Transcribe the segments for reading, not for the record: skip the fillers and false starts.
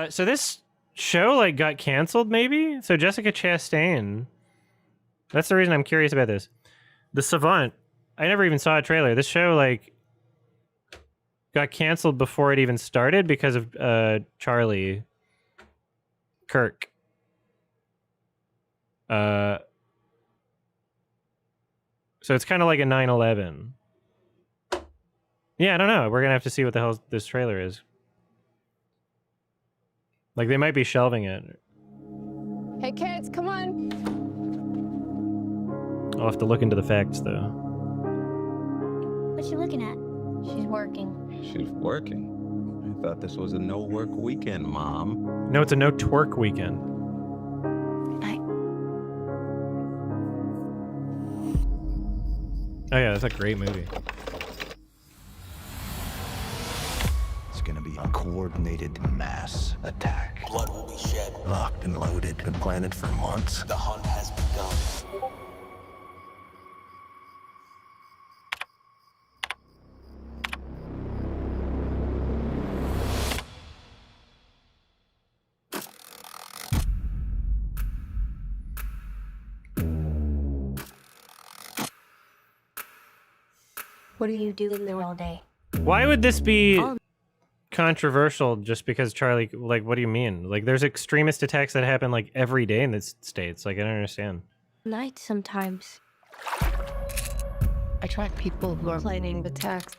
So this show like got canceled, maybe? So Jessica Chastain. That's the reason I'm curious about this. The Savant. I never even saw a trailer. This show like got canceled before it even started because of Charlie Kirk. So it's kind of like a 9/11. Yeah, I don't know. We're gonna have to see what the hell this trailer is. Like, they might be shelving it. Hey, kids, come on. I'll have to look into the facts, though. What's she looking at? She's working. She's working? I thought this was a no-work weekend, Mom. No, it's a no twerk weekend. Night. Oh yeah, that's a great movie. It's gonna be a coordinated mass attack. Blood will be shed. Locked and loaded, been planted for months. The hunt has begun. What are you doing there all day? Why would this be controversial just because Charlie, like, what do you mean? Like, there's extremist attacks that happen, like, every day in the States. Like, I don't understand. Night sometimes. I track people who are planning attacks.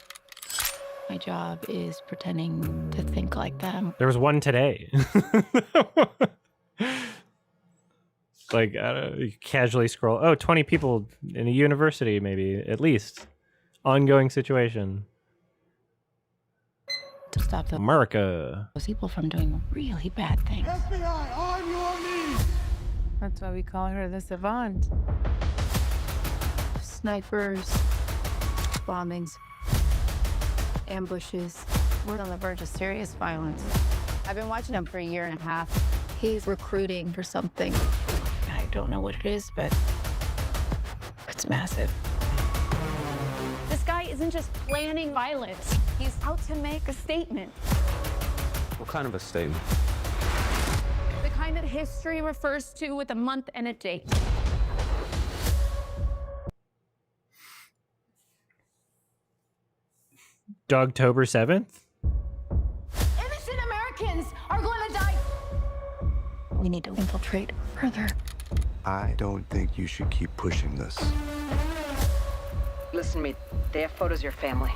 My job is pretending to think like them. There was one today. Like, I don't know, you casually scroll. Oh, 20 people in a university, maybe, at least. Ongoing situation. To stop America. those people from doing really bad things. FBI, on your knees! That's why we call her the Savant. Snipers, bombings, ambushes. We're on the verge of serious violence. I've been watching him for a year and a half. He's recruiting for something. I don't know what it is, but it's massive. This guy isn't just planning violence. He's out to make a statement. What kind of a statement? The kind that history refers to with a month and a date. Dogtober 7th? Innocent Americans are going to die. We need to infiltrate further. I don't think you should keep pushing this. Listen to me. They have photos of your family.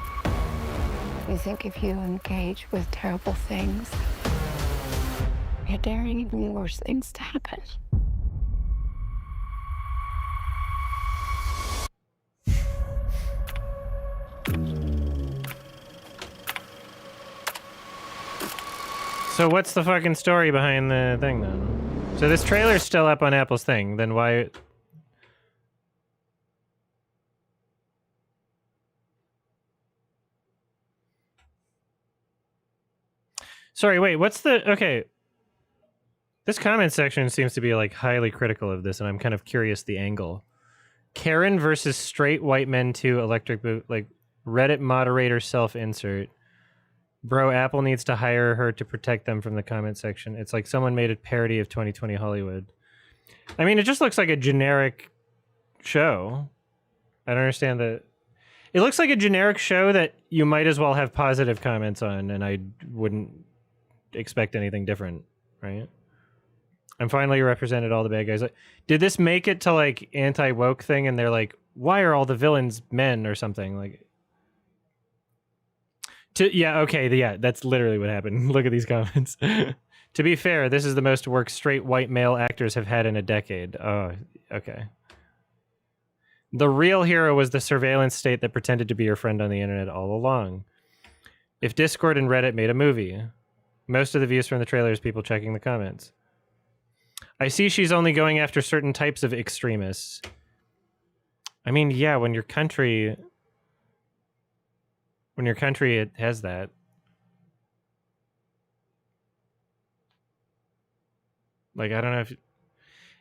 You think if you engage with terrible things, you're daring even worse things to happen. So what's the fucking story behind the thing, then? So this trailer's still up on Apple's thing, then why... Sorry, wait, what's the... Okay. This comment section seems to be, like, highly critical of this, and I'm kind of curious the angle. Karen versus straight white men 2 electric boot, like, Reddit moderator self-insert. Bro, Apple needs to hire her to protect them from the comment section. It's like someone made a parody of 2020 Hollywood. I mean, it just looks like a generic show. I don't understand the... It looks like a generic show that you might as well have positive comments on, and I wouldn't expect anything different, right? I'm finally represented all the bad guys. Like, did this make it to, like, anti-woke thing, and they're like, why are all the villains men or something? Like... Yeah, okay, yeah, that's literally what happened. Look at these comments. To be fair, this is the most work straight white male actors have had in a decade. Oh, okay. The real hero was the surveillance state that pretended to be your friend on the internet all along. If Discord and Reddit made a movie, most of the views from the trailer is people checking the comments. I see she's only going after certain types of extremists. I mean, yeah, when your country... When your country it has that. Like, I don't know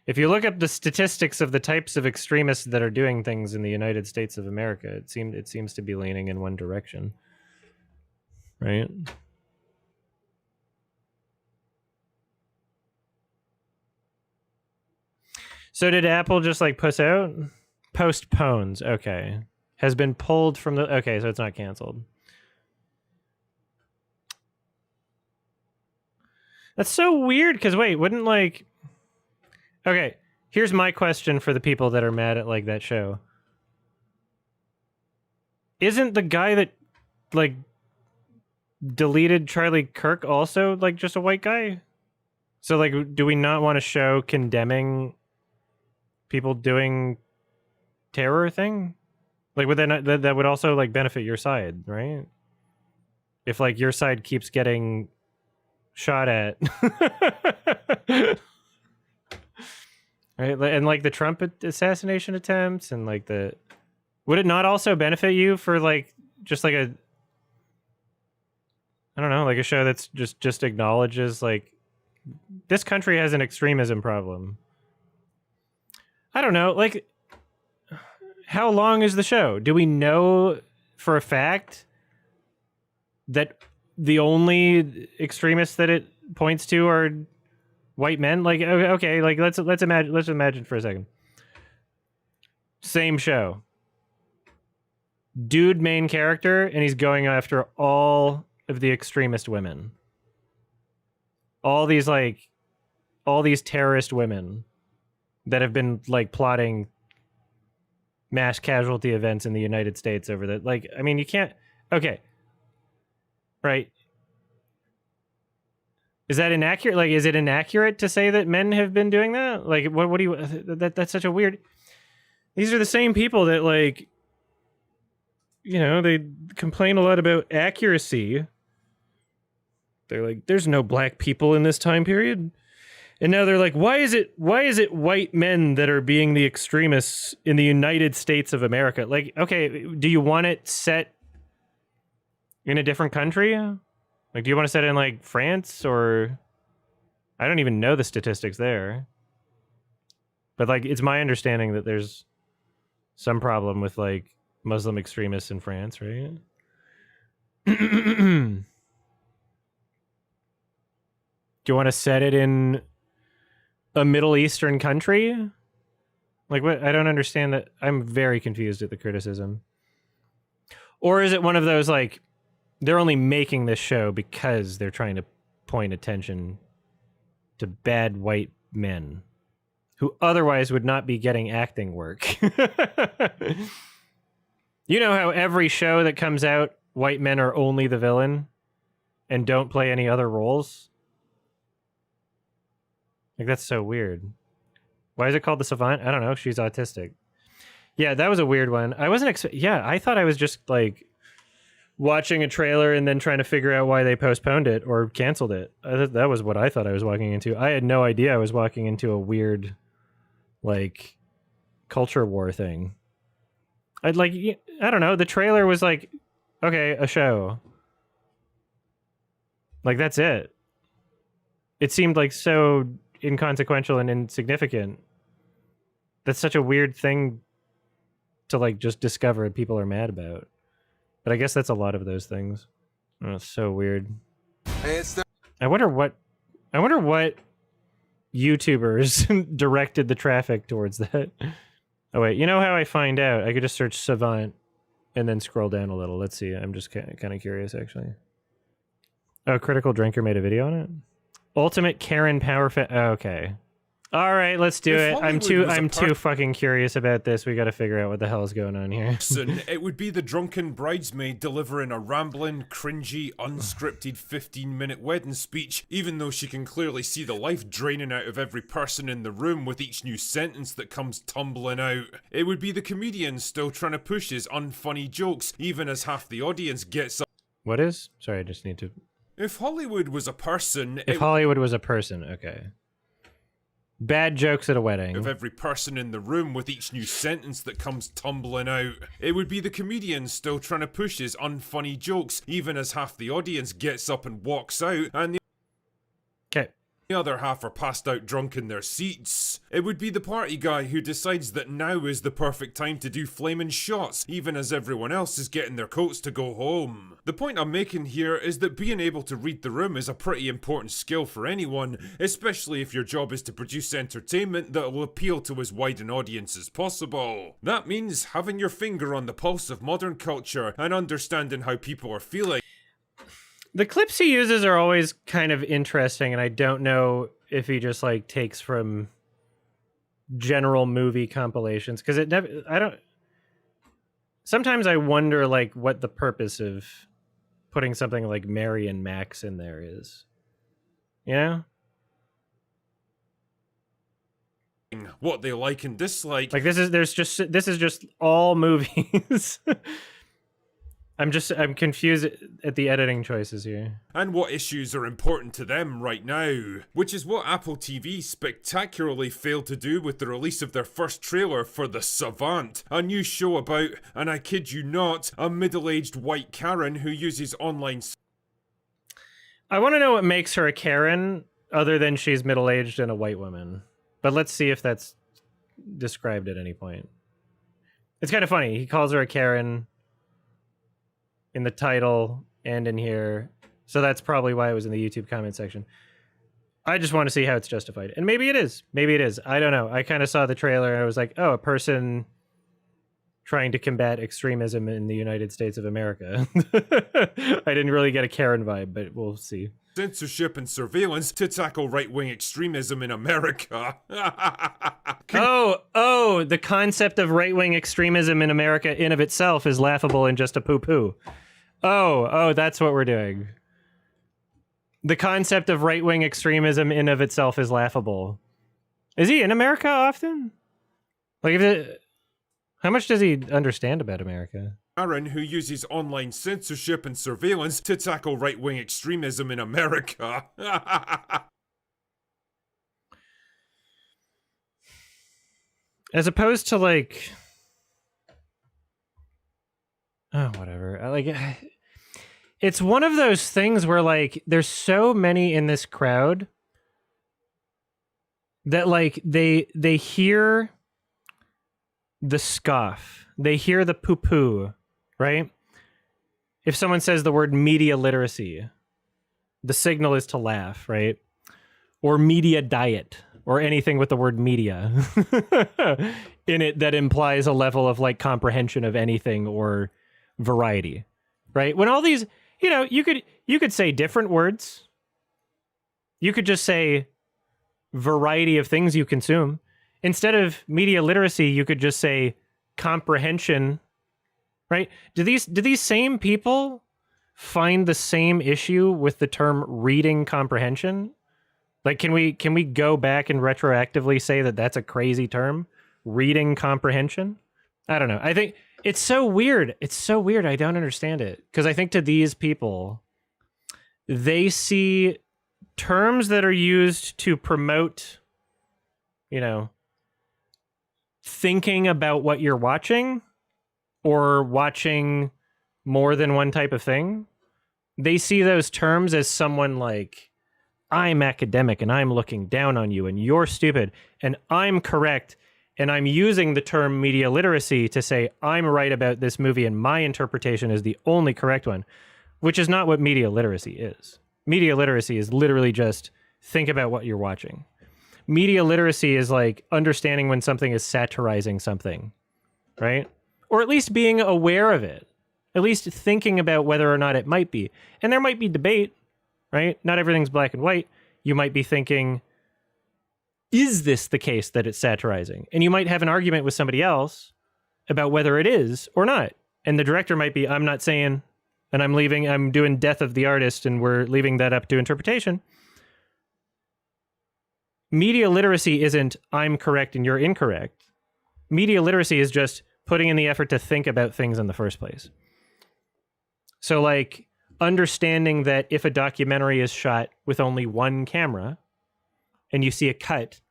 if you look up the statistics of the types of extremists that are doing things in the United States of America, it seems to be leaning in one direction. Right? So did Apple just like postpones? Okay, has been pulled from the. Okay, so it's not canceled. That's so weird. Because wait, wouldn't like. Okay, here's my question for the people that are mad at like that show. Isn't the guy that like deleted Charlie Kirk also like just a white guy? So like, do we not want a show condemning people doing terror thing? Like, would that not, that would also like benefit your side, right? If like your side keeps getting shot at, right? And like the Trump assassination attempts and like the, would it not also benefit you for like just like a, I don't know, like a show that's just acknowledges like this country has an extremism problem? I don't know, like how long is the show? Do we know for a fact that the only extremists that it points to are white men? Like, okay, like let's imagine for a second. Same show. Dude main character, and he's going after all of the extremist women. All these terrorist women that have been like plotting mass casualty events in the United States over the, like, I mean, you can't, okay. Right. Is that inaccurate? Like, is it inaccurate to say that men have been doing that? Like, what do you, that's such a weird, these are the same people that like, you know, they complain a lot about accuracy. They're like, there's no black people in this time period. And now they're like, why is it white men that are being the extremists in the United States of America? Like, okay, do you want it set in a different country? Like, do you want to set it in like France, or I don't even know the statistics there. But like, it's my understanding that there's some problem with like Muslim extremists in France, right? Do you want to set it in a Middle Eastern country? Like, what? I don't understand that. I'm very confused at the criticism. Or is it one of those like, they're only making this show because they're trying to point attention to bad white men who otherwise would not be getting acting work? You know how every show that comes out, white men are only the villain and don't play any other roles? Like, that's so weird. Why is it called The Savant? I don't know. She's autistic. Yeah, that was a weird one. I wasn't yeah, I thought I was just like watching a trailer and then trying to figure out why they postponed it or canceled it. That was what I thought I was walking into. I had no idea I was walking into a weird, like, culture war thing. I don't know. The trailer was like, okay, a show. Like, that's it. It seemed like so inconsequential and insignificant. That's such a weird thing to like just discover people are mad about. But I guess that's a lot of those things. Oh, it's so weird. I wonder what YouTubers directed the traffic towards that. Oh wait, you know how I find out? I could just search Savant and then scroll down a little. Let's see. I'm just kind of curious, actually. Oh, Critical Drinker made a video on it. Ultimate Karen Power okay. All right, let's do it. I'm too fucking curious about this. We got to figure out what the hell is going on here. It would be the drunken bridesmaid delivering a rambling, cringy, unscripted 15-minute wedding speech, even though she can clearly see the life draining out of every person in the room with each new sentence that comes tumbling out. It would be the comedian still trying to push his unfunny jokes, even as half the audience gets up. What is? Sorry, I just need to... If Hollywood was a person... If Hollywood was a person, okay. Bad jokes at a wedding. Of every person in the room with each new sentence that comes tumbling out. It would be the comedian still trying to push his unfunny jokes, even as half the audience gets up and walks out, and the... Okay. the other half are passed out drunk in their seats. It would be the party guy who decides that now is the perfect time to do flaming shots, even as everyone else is getting their coats to go home. The point I'm making here is that being able to read the room is a pretty important skill for anyone, especially if your job is to produce entertainment that will appeal to as wide an audience as possible. That means having your finger on the pulse of modern culture and understanding how people are feeling. The clips he uses are always kind of interesting, and I don't know if he just like takes from general movie compilations, because it never. I don't. Sometimes I wonder like what the purpose of putting something like Mary and Max in there is. You know? What they like and dislike. Like this is just all movies. I'm confused at the editing choices here. And what issues are important to them right now. Which is what Apple TV spectacularly failed to do with the release of their first trailer for The Savant, a new show about, and I kid you not, a middle-aged white Karen who uses online... I want to know what makes her a Karen, other than she's middle-aged and a white woman. But let's see if that's described at any point. It's kind of funny. He calls her a Karen in the title and in here. So that's probably why it was in the YouTube comment section. I just want to see how it's justified. And maybe it is. Maybe it is. I don't know. I kind of saw the trailer and I was like, oh, a person trying to combat extremism in the United States of America. I didn't really get a Karen vibe, but we'll see. Censorship and surveillance to tackle right-wing extremism in America. Oh, the concept of right-wing extremism in America in of itself is laughable and just a poo-poo. Oh, that's what we're doing. The concept of right-wing extremism in of itself is laughable. Is he in America often? Like, how much does he understand about America? Karen who uses online censorship and surveillance to tackle right-wing extremism in America. As opposed to like, oh, whatever. Like, it's one of those things where like there's so many in this crowd that like they hear the scoff, they hear the poo-poo, right? If someone says the word media literacy, the signal is to laugh, right? Or media diet, or anything with the word media in it that implies a level of like comprehension of anything or variety, right? When all these, you could say different words. You could just say variety of things you consume. Instead of media literacy, you could just say comprehension, right? Do these same people find the same issue with the term reading comprehension? Like, can we go back and retroactively say that that's a crazy term? Reading comprehension? I don't know. I think it's so weird. It's so weird. I don't understand it. Because I think to these people, they see terms that are used to promote, thinking about what you're watching or watching more than one type of thing. They see those terms as someone like, I'm academic and I'm looking down on you and you're stupid and I'm correct and I'm using the term media literacy to say I'm right about this movie and my interpretation is the only correct one, which is not what media literacy is. Media literacy is literally just think about what you're watching. Media literacy is like understanding when something is satirizing something, right? Or at least being aware of it, at least thinking about whether or not it might be. And there might be debate, right? Not everything's black and white. You might be thinking, is this the case that it's satirizing? And you might have an argument with somebody else about whether it is or not. And the director might be, I'm not saying, and I'm doing death of the artist, and we're leaving that up to interpretation. Media literacy isn't, I'm correct and you're incorrect. Media literacy is just putting in the effort to think about things in the first place. So like, understanding that if a documentary is shot with only one camera and you see a cut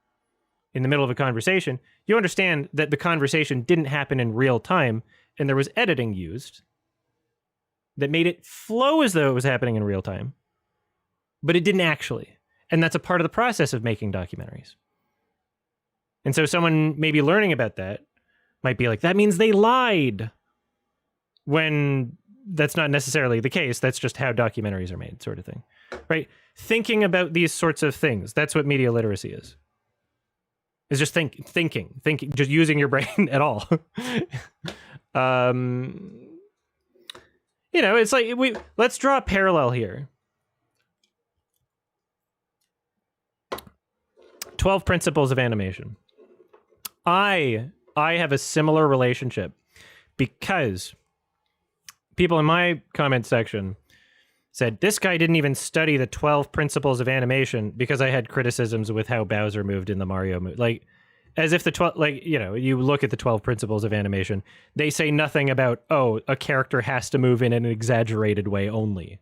in the middle of a conversation, you understand that the conversation didn't happen in real time and there was editing used that made it flow as though it was happening in real time, but it didn't actually. And that's a part of the process of making documentaries. And so someone maybe learning about that might be like, that means they lied. When that's not necessarily the case. That's just how documentaries are made, sort of thing. Right? Thinking about these sorts of things. That's what media literacy is. Is just thinking, just using your brain at all. You know, it's like let's draw a parallel here. 12 Principles of Animation. I have a similar relationship because people in my comment section said, this guy didn't even study the 12 Principles of Animation because I had criticisms with how Bowser moved in the Mario movie. Like, as if the 12, like, you know, you look at the 12 Principles of Animation, they say nothing about, oh, a character has to move in an exaggerated way only,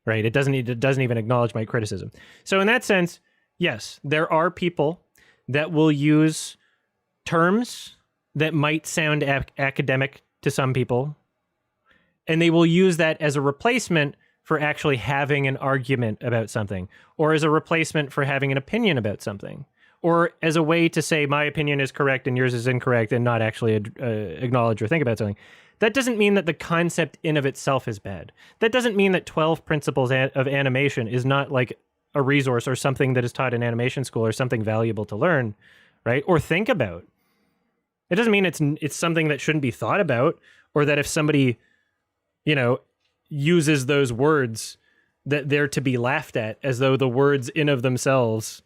right? It doesn't even acknowledge my criticism. So in that sense, yes, there are people that will use terms that might sound academic to some people, and they will use that as a replacement for actually having an argument about something, or as a replacement for having an opinion about something, or as a way to say my opinion is correct and yours is incorrect and not actually acknowledge or think about something. That doesn't mean that the concept in of itself is bad. That doesn't mean that 12 Principles of Animation is not like a resource or something that is taught in animation school or something valuable to learn, right? Or think about. It doesn't mean it's something that shouldn't be thought about, or that if somebody, you know, uses those words that they're to be laughed at as though the words in of themselves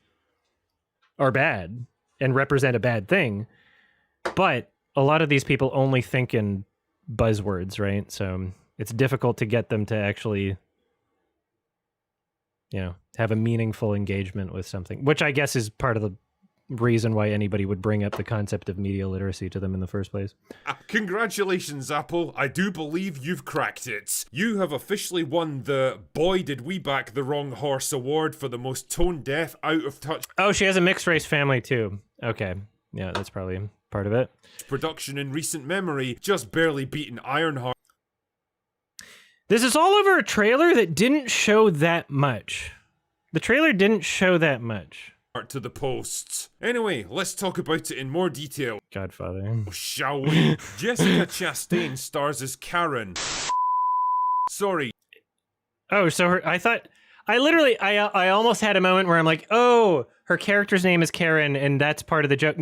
are bad and represent a bad thing. But a lot of these people only think in buzzwords, right? So it's difficult to get them to actually, you know, have a meaningful engagement with something, which I guess is part of the reason why anybody would bring up the concept of media literacy to them in the first place. Congratulations, Apple. I do believe you've cracked it. You have officially won the Boy Did We Back the Wrong Horse award for the most tone-deaf, out-of-touch... Oh, she has a mixed-race family, too. Okay. Yeah, that's probably part of it. ...production in recent memory, just barely beating Ironheart. This is all over a trailer that didn't show that much. The trailer didn't show that much. ...to the posts. Anyway, let's talk about it in more detail. Godfather. Shall we? Jessica Chastain stars as Karen. Sorry. Oh, so I almost had a moment where I'm like, oh, her character's name is Karen and that's part of the joke.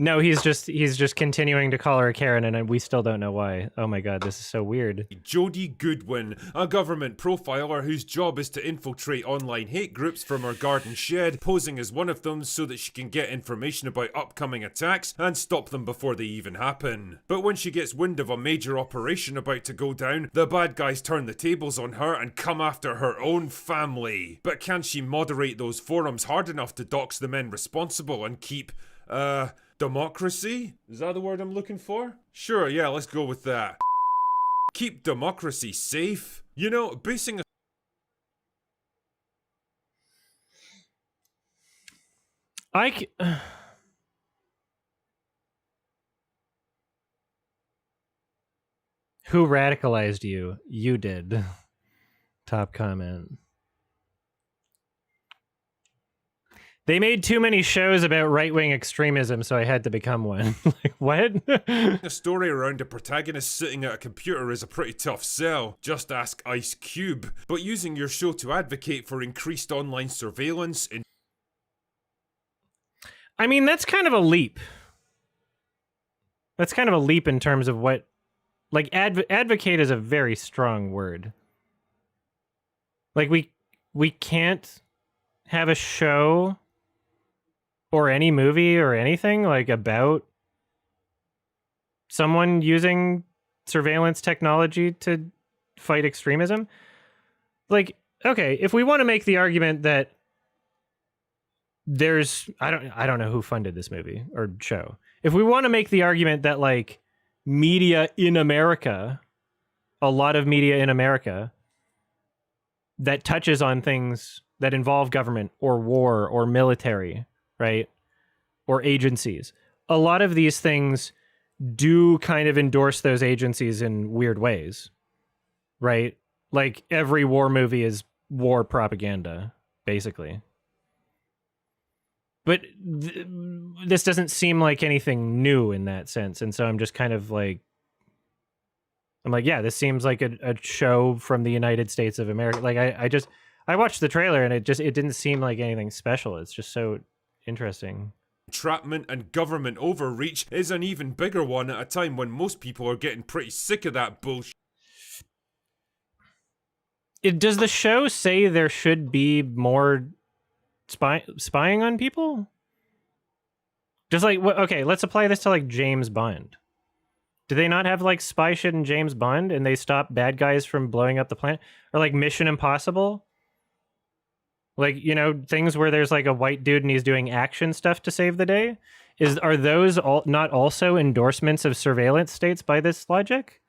No, he's just continuing to call her Karen, and we still don't know why. Oh my god, this is so weird. Jodie Goodwin, a government profiler whose job is to infiltrate online hate groups from her garden shed, posing as one of them so that she can get information about upcoming attacks and stop them before they even happen. But when she gets wind of a major operation about to go down, the bad guys turn the tables on her and come after her own family. But can she moderate those forums hard enough to dox the men responsible and keep, democracy? Is that the word I'm looking for? Sure, yeah, let's go with that. Keep democracy safe? You know, basing a... Who radicalized you? You did. Top comment. They made too many shows about right-wing extremism, so I had to become one. Like, what? A story around a protagonist sitting at a computer is a pretty tough sell. Just ask Ice Cube. But using your show to advocate for increased online surveillance... I mean, that's kind of a leap. That's kind of a leap in terms of what... Like, advocate is a very strong word. Like, we can't have a show... or any movie or anything like about someone using surveillance technology to fight extremism. Like, okay, if we want to make the argument that there's, I don't know who funded this movie or show. If we want to make the argument that like media in America, a lot of media in America that touches on things that involve government or war or military, right? Or agencies. A lot of these things do kind of endorse those agencies in weird ways, right? Like every war movie is war propaganda, basically. But this doesn't seem like anything new in that sense, and so I'm just kind of like, I'm like, yeah, this seems like a show from the United States of America. Like I watched the trailer and it didn't seem like anything special. It's just so interesting. Entrapment and government overreach is an even bigger one at a time when most people are getting pretty sick of that bullshit. Does the show say there should be more spying on people? Just like, okay, let's apply this to like James Bond. Do they not have like spy shit in James Bond and they stop bad guys from blowing up the planet? Or like Mission Impossible? Like, you know, things where there's like a white dude and he's doing action stuff to save the day? Are those not also endorsements of surveillance states by this logic?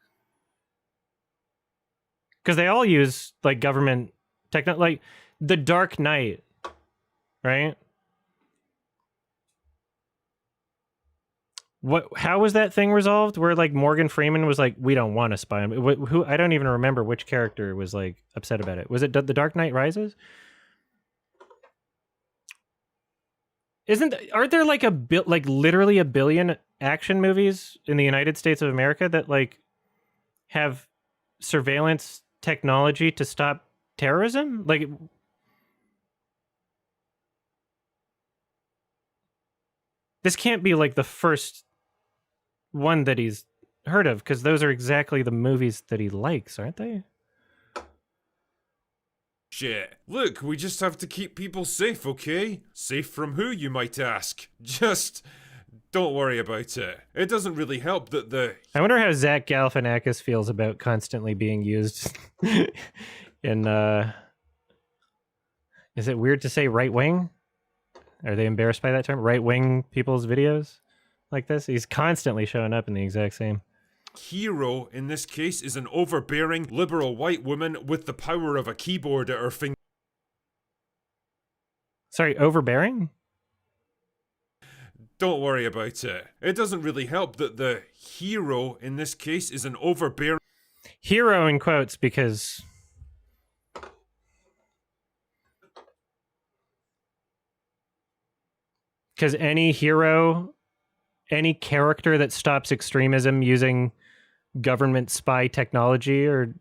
Because they all use like government like The Dark Knight, right? How was that thing resolved? Where like Morgan Freeman was like, "We don't want to spy on." Who? I don't even remember which character was like upset about it. Was it The Dark Knight Rises? Aren't there like literally a billion action movies in the United States of America that like have surveillance technology to stop terrorism? Like, this can't be like the first one that he's heard of, because those are exactly the movies that he likes, aren't they? Shit. Look, we just have to keep people safe, okay? Safe from who, you might ask? Just don't worry about it. It doesn't really help that I wonder how Zach Galifianakis feels about constantly being used in, is it weird to say right wing? Are they embarrassed by that term? Right wing people's videos like this? He's constantly showing up in the exact same. hero in this case is an overbearing, liberal white woman with the power of a keyboard at her finger. Sorry, overbearing? Don't worry about it. It doesn't really help that the hero in this case is an overbearing... Hero in quotes, because... Because any hero, any character that stops extremism using government spy technology, or...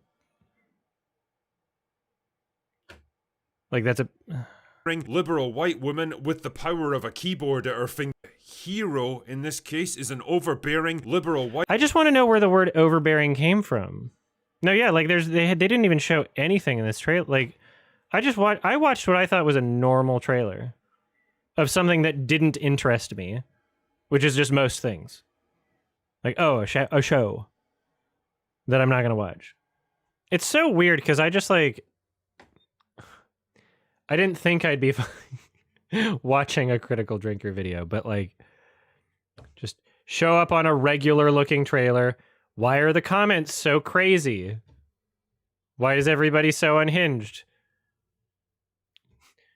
Like, that's a... liberal white woman with the power of a keyboard at her finger. Hero in this case is an overbearing, liberal white... I just want to know where the word overbearing came from. No, yeah, like they didn't even show anything in this trailer. Like, I watched what I thought was a normal trailer of something that didn't interest me, which is just most things. Like, oh, a show that I'm not gonna watch. It's so weird because I just like, I didn't think I'd be watching a Critical Drinker video, but like, just show up on a regular looking trailer. Why are the comments so crazy? Why is everybody so unhinged?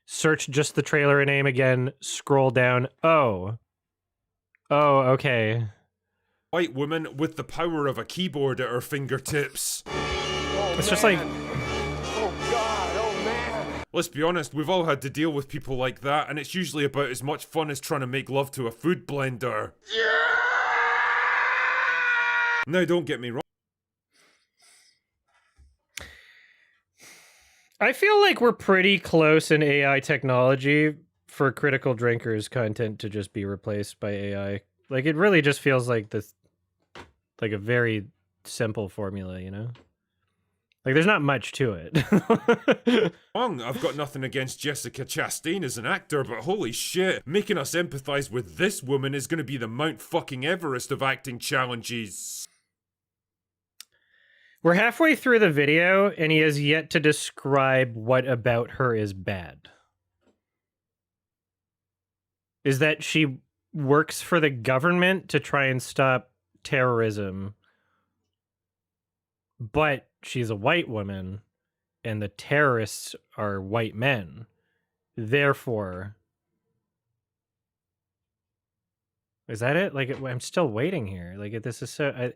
Search just the trailer name again, scroll down. Oh, okay. White woman with the power of a keyboard at her fingertips. It's just like... Let's be honest, we've all had to deal with people like that, and it's usually about as much fun as trying to make love to a food blender. Now, don't get me wrong. I feel like we're pretty close in AI technology for Critical Drinkers content to just be replaced by AI. Like, it really just feels like this, like a very simple formula, you know? Like, there's not much to it. I've got nothing against Jessica Chastain as an actor, but holy shit, making us empathize with this woman is gonna be the Mount fucking Everest of acting challenges. We're halfway through the video, and he has yet to describe what about her is bad. Is that she works for the government to try and stop terrorism, but she's a white woman, and the terrorists are white men. Therefore... Is that it? Like, I'm still waiting here. Like, this is so...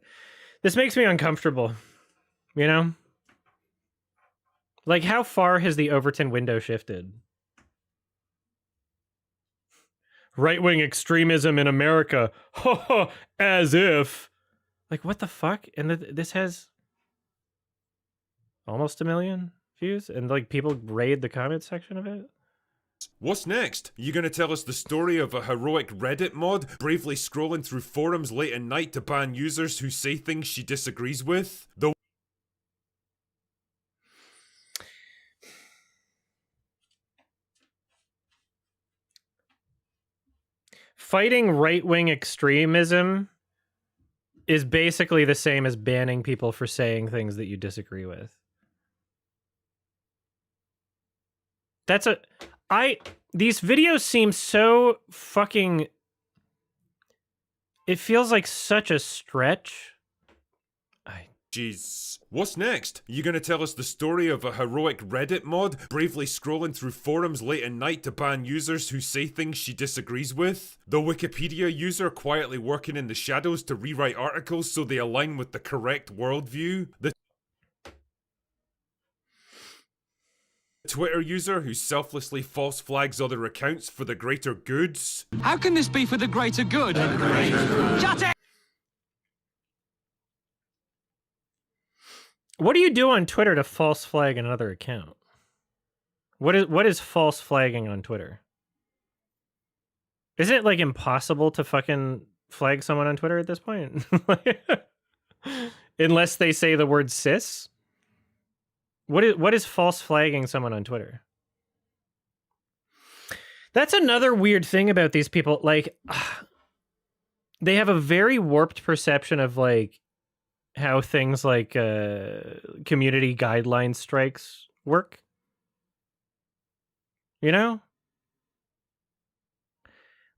this makes me uncomfortable. You know? Like, how far has the Overton window shifted? right-wing extremism in America. As if. Like, what the fuck? And this has almost 1 million views, and like people raid the comment section of it. What's next? You gonna tell us the story of a heroic Reddit mod bravely scrolling through forums late at night to ban users who say things she disagrees with? The Fighting right-wing extremism is basically the same as banning people for saying things that you disagree with. These videos seem so fucking... It feels like such a stretch. Jeez. What's next? You gonna tell us the story of a heroic Reddit mod bravely scrolling through forums late at night to ban users who say things she disagrees with? The Wikipedia user quietly working in the shadows to rewrite articles so they align with the correct worldview? The Twitter user who selflessly false flags other accounts for the greater goods? How can this be for the greater good? Shut it! What do you do on Twitter to false flag another account? What is false flagging on Twitter? Isn't it like impossible to fucking flag someone on Twitter at this point? Unless they say the word cis? What is false flagging someone on Twitter? That's another weird thing about these people. Like, they have a very warped perception of like how things like community guideline strikes work. You know?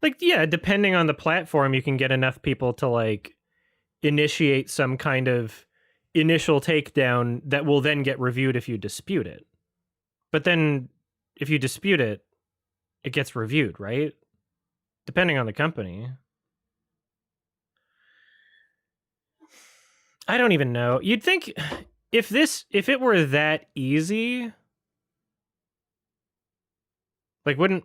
Like, yeah, depending on the platform, you can get enough people to like initiate some kind of initial takedown that will then get reviewed if you dispute it. But then if you dispute it, it gets reviewed, right? Depending on the company. I don't even know. You'd think if it were that easy, like wouldn't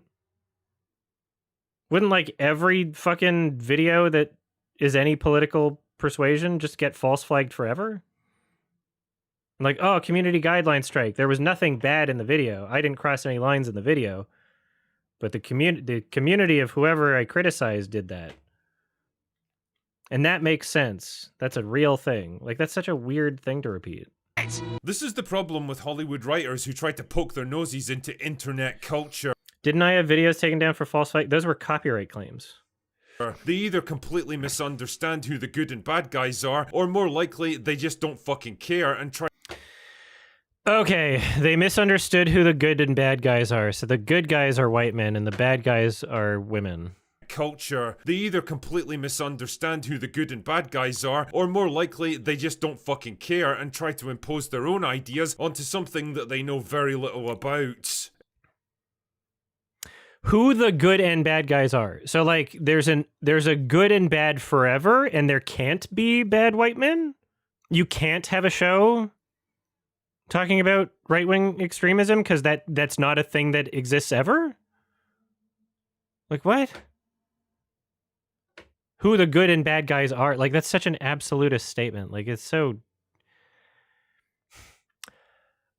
like every fucking video that is any political persuasion just get false flagged forever? Like, oh, community guideline strike. There was nothing bad in the video. I didn't cross any lines in the video. But the community of whoever I criticized did that. And that makes sense. That's a real thing. Like, that's such a weird thing to repeat. This is the problem with Hollywood writers who try to poke their noses into internet culture. Didn't I have videos taken down for false flag? Those were copyright claims. They either completely misunderstand who the good and bad guys are, or more likely, they just don't fucking care and try. Okay, they misunderstood who the good and bad guys are. So the good guys are white men and the bad guys are women. Culture. They either completely misunderstand who the good and bad guys are, or more likely, they just don't fucking care and try to impose their own ideas onto something that they know very little about. Who the good and bad guys are. So like there's a good and bad forever and there can't be bad white men? You can't have a show talking about right-wing extremism because that's not a thing that exists ever? Like what? Who the good and bad guys are? Like that's such an absolutist statement. Like it's so...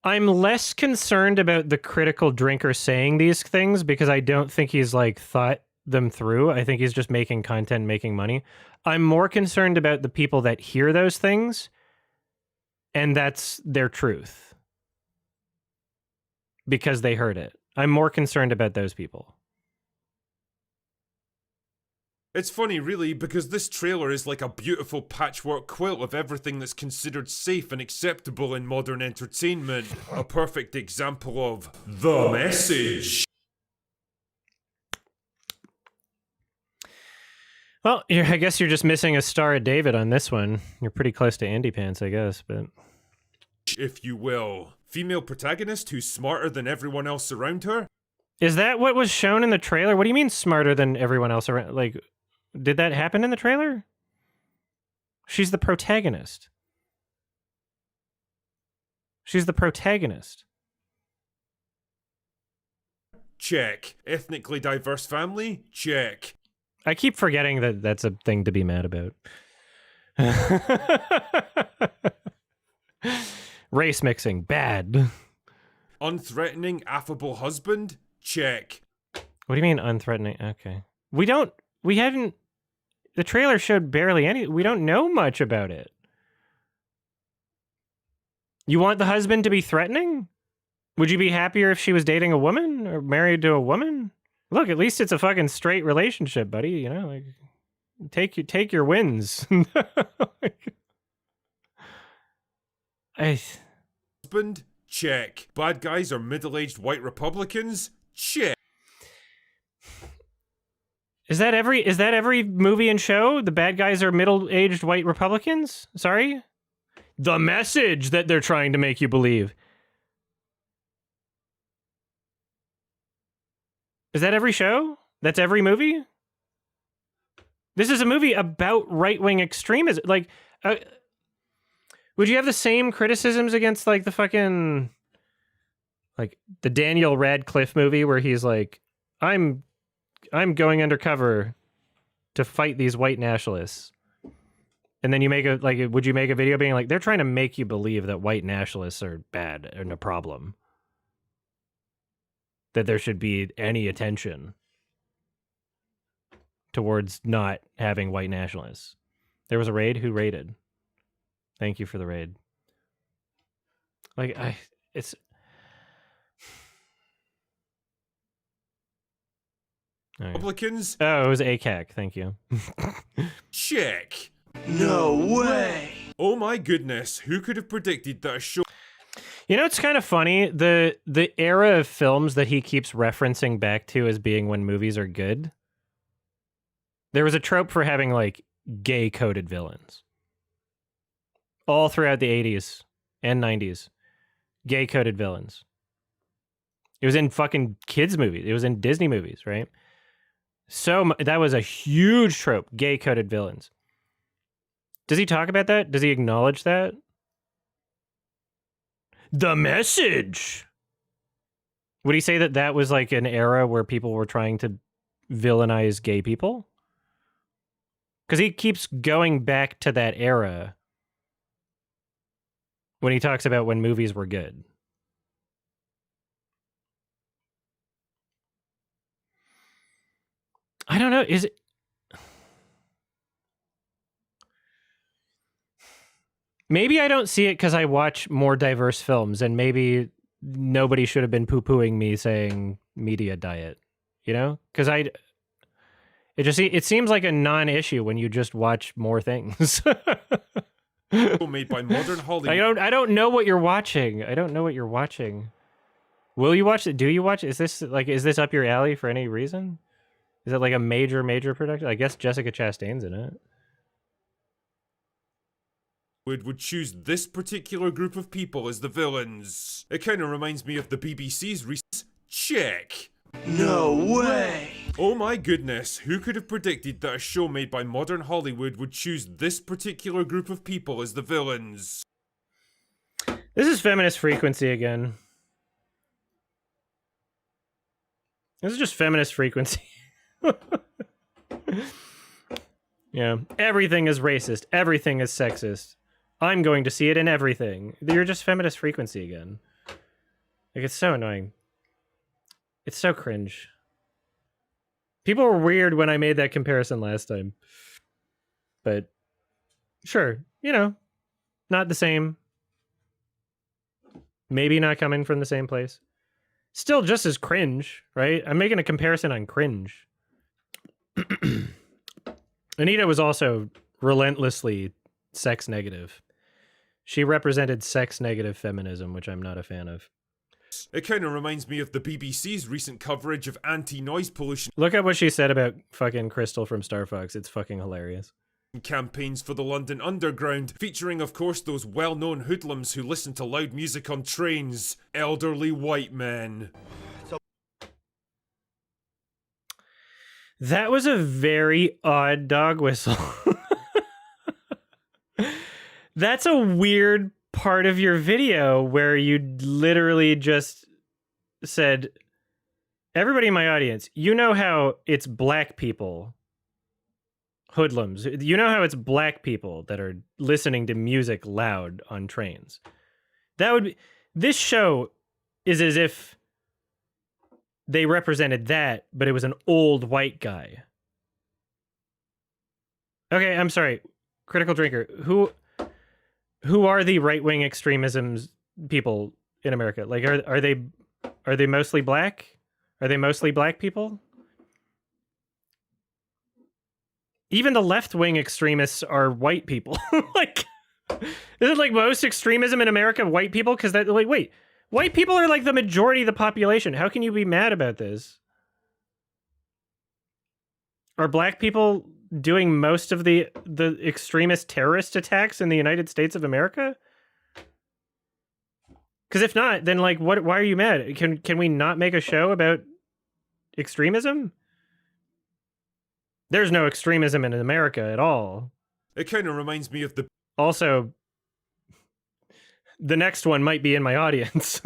I'm less concerned about the critical drinker saying these things because I don't think he's like thought them through. I think he's just making content, making money. I'm more concerned about the people that hear those things and that's their truth because they heard it. I'm more concerned about those people. It's funny, really, because this trailer is like a beautiful patchwork quilt of everything that's considered safe and acceptable in modern entertainment. A perfect example of the message. Well, I guess you're just missing a Star of David on this one. You're pretty close to Andy Pants, I guess, but... If you will. Female protagonist who's smarter than everyone else around her? Is that what was shown in the trailer? What do you mean smarter than everyone else around? Like... Did that happen in the trailer? She's the protagonist. She's the protagonist. Check. Ethnically diverse family? Check. I keep forgetting that that's a thing to be mad about. Race mixing, bad. Unthreatening, affable husband? Check. What do you mean unthreatening? Okay. We hadn't, the trailer showed barely any, we don't know much about it. You want the husband to be threatening? Would you be happier if she was dating a woman or married to a woman? Look, at least it's a fucking straight relationship, buddy. You know, like take your wins. Husband? Check. Bad guys are middle-aged white Republicans? Check. Is that every movie and show? The bad guys are middle-aged white Republicans? Sorry? The message that they're trying to make you believe. Is that every show? That's every movie? This is a movie about right-wing extremism. Like, would you have the same criticisms against, like, the fucking, like, the Daniel Radcliffe movie where he's like, I'm going undercover to fight these white nationalists. And then you make a, like, would you make a video being like, they're trying to make you believe that white nationalists are bad and a problem? That there should be any attention towards not having white nationalists. There was a raid. Who raided? Thank you for the raid. Like, it's... Right. Republicans? Oh, it was ACAC. Thank you. Check. No way! Oh my goodness, who could have predicted that a show... You know, it's kind of funny. The era of films that he keeps referencing back to as being when movies are good. There was a trope for having, like, gay-coded villains. All throughout the 80s and 90s. Gay-coded villains. It was in fucking kids' movies. It was in Disney movies, right? So that was a huge trope, gay-coded villains. Does he talk about that? Does he acknowledge that? The message! Would he say that that was like an era where people were trying to villainize gay people? Because he keeps going back to that era when he talks about when movies were good. I don't know, is it... Maybe I don't see it because I watch more diverse films, and maybe nobody should have been poo-pooing me saying media diet, you know? Because it seems like a non-issue when you just watch more things. made by modern Hollywood. I don't know what you're watching. I don't know what you're watching. Will you watch it? Do you watch it? Is this up your alley for any reason? Is it like a major production? I guess Jessica Chastain's in it. Would choose this particular group of people as the villains. It kind of reminds me of the BBC's recent... Check. No way! Oh my goodness, who could have predicted that a show made by modern Hollywood would choose this particular group of people as the villains? This is feminist frequency again. This is just feminist frequency. Yeah, everything is racist. Everything is sexist. I'm going to see it in everything. You're just feminist frequency again. Like, it's so annoying. It's so cringe. People were weird when I made that comparison last time. But, sure, you know, not the same. Maybe not coming from the same place. Still just as cringe, right? I'm making a comparison on cringe. Anita was also relentlessly sex negative. She represented sex negative feminism, which I'm not a fan of. It kind of reminds me of the BBC's recent coverage of anti-noise pollution Look at what she said about fucking Crystal from Star Fox. It's fucking hilarious. campaigns for the London Underground, featuring of course those well-known hoodlums who listen to loud music on trains, elderly white men. That was a very odd dog whistle. That's a weird part of your video where you literally just said, everybody in my audience, you know how it's black people, hoodlums. You know how it's black people that are listening to music loud on trains. That would be, this show is as if they represented that, but it was an old white guy. Okay, I'm sorry. Critical Drinker, who are the right-wing extremisms people in America? Like, are they mostly black? Are they mostly black people? Even the left-wing extremists are white people. Like, is it like most extremism in America white people? Because that, like, wait, white people are like the majority of the population. How can you be mad about this? Are black people doing most of the extremist terrorist attacks in the United States of America? Because if not, then like, what? Why are you mad? Can we not make a show about extremism? There's no extremism in America at all. It kind of reminds me of the... Also, the next one might be in my audience.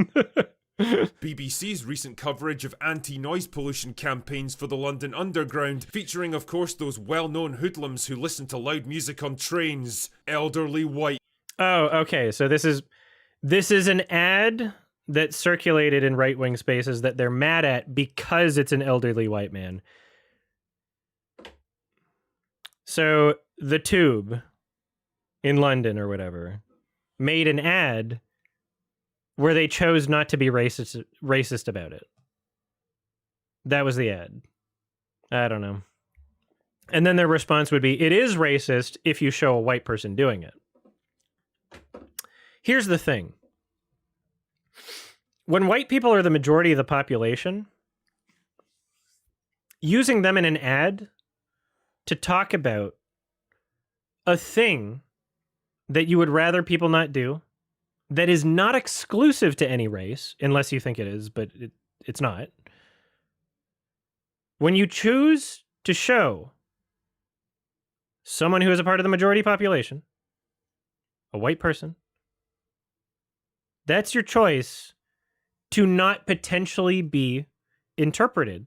BBC's recent coverage of anti-noise pollution campaigns for the London Underground, featuring of course those well-known hoodlums who listen to loud music on trains, elderly white... Oh, okay, so this is an ad that circulated in right-wing spaces that they're mad at because it's an elderly white man. So the Tube in London or whatever made an ad where they chose not to be racist about it. That was the ad. I don't know. And then their response would be, it is racist if you show a white person doing it. Here's the thing. When white people are the majority of the population, using them in an ad to talk about a thing that you would rather people not do, that is not exclusive to any race, unless you think it is, but it's not. When you choose to show someone who is a part of the majority population, a white person, that's your choice to not potentially be interpreted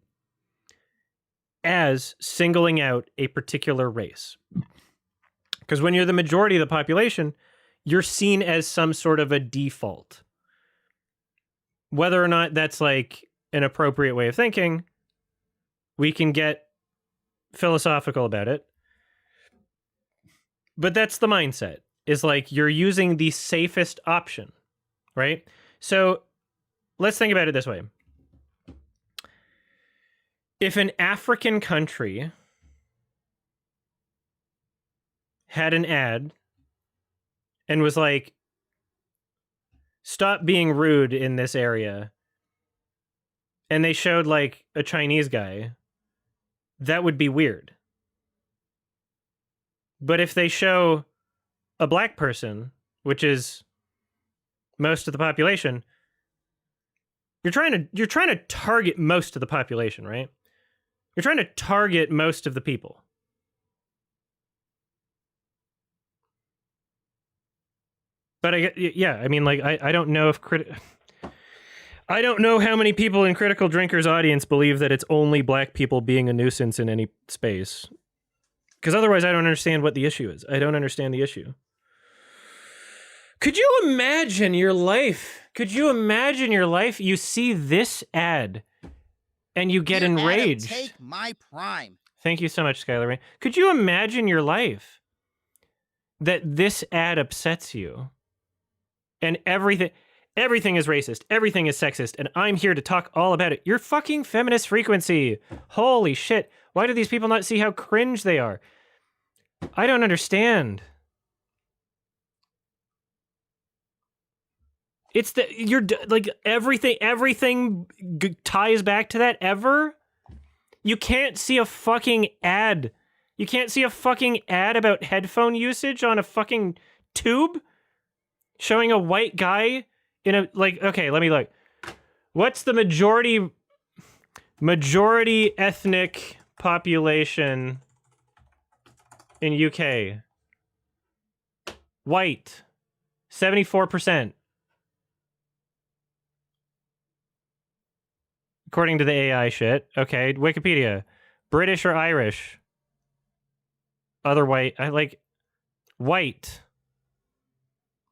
as singling out a particular race. Because when you're the majority of the population, you're seen as some sort of a default. Whether or not that's like an appropriate way of thinking, we can get philosophical about it. But that's the mindset, is like you're using the safest option, right? So let's think about it this way. If an African country had an ad and was like, stop being rude in this area, and they showed like a Chinese guy, that would be weird. But if they show a black person, which is most of the population, you're trying to target most of the population, right? You're trying to target most of the people. But I mean, like, I don't know if I don't know how many people in Critical Drinker's audience believe that it's only black people being a nuisance in any space. Because otherwise, I don't understand what the issue is. I don't understand the issue. Could you imagine your life? Could you imagine your life? You see this ad and you get enraged. Take my prime. Thank you so much, Skylar Rain. Could you imagine your life that this ad upsets you and everything is racist, everything is sexist, and I'm here to talk all about it? Your fucking feminist frequency. Holy shit. Why do these people not see how cringe they are? I don't understand. It's you're like everything ties back to that ever. You can't see a fucking ad. You can't see a fucking ad about headphone usage on a fucking tube showing a white guy in a, like, okay, let me look. What's the majority ethnic population in UK? White. 74%. according to the AI shit. Okay, Wikipedia. British or Irish? Other white. I like white.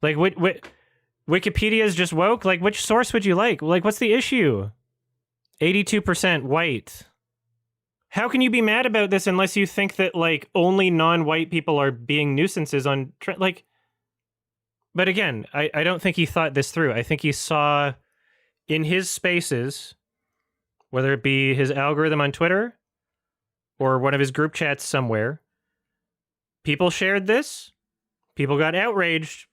Like, what Wikipedia is just woke? Like, which source would you like? Like, what's the issue? 82% white. How can you be mad about this unless you think that, like, only non-white people are being nuisances on... like... But again, I don't think he thought this through. I think he saw in his spaces, whether it be his algorithm on Twitter or one of his group chats somewhere, people shared this. People got outraged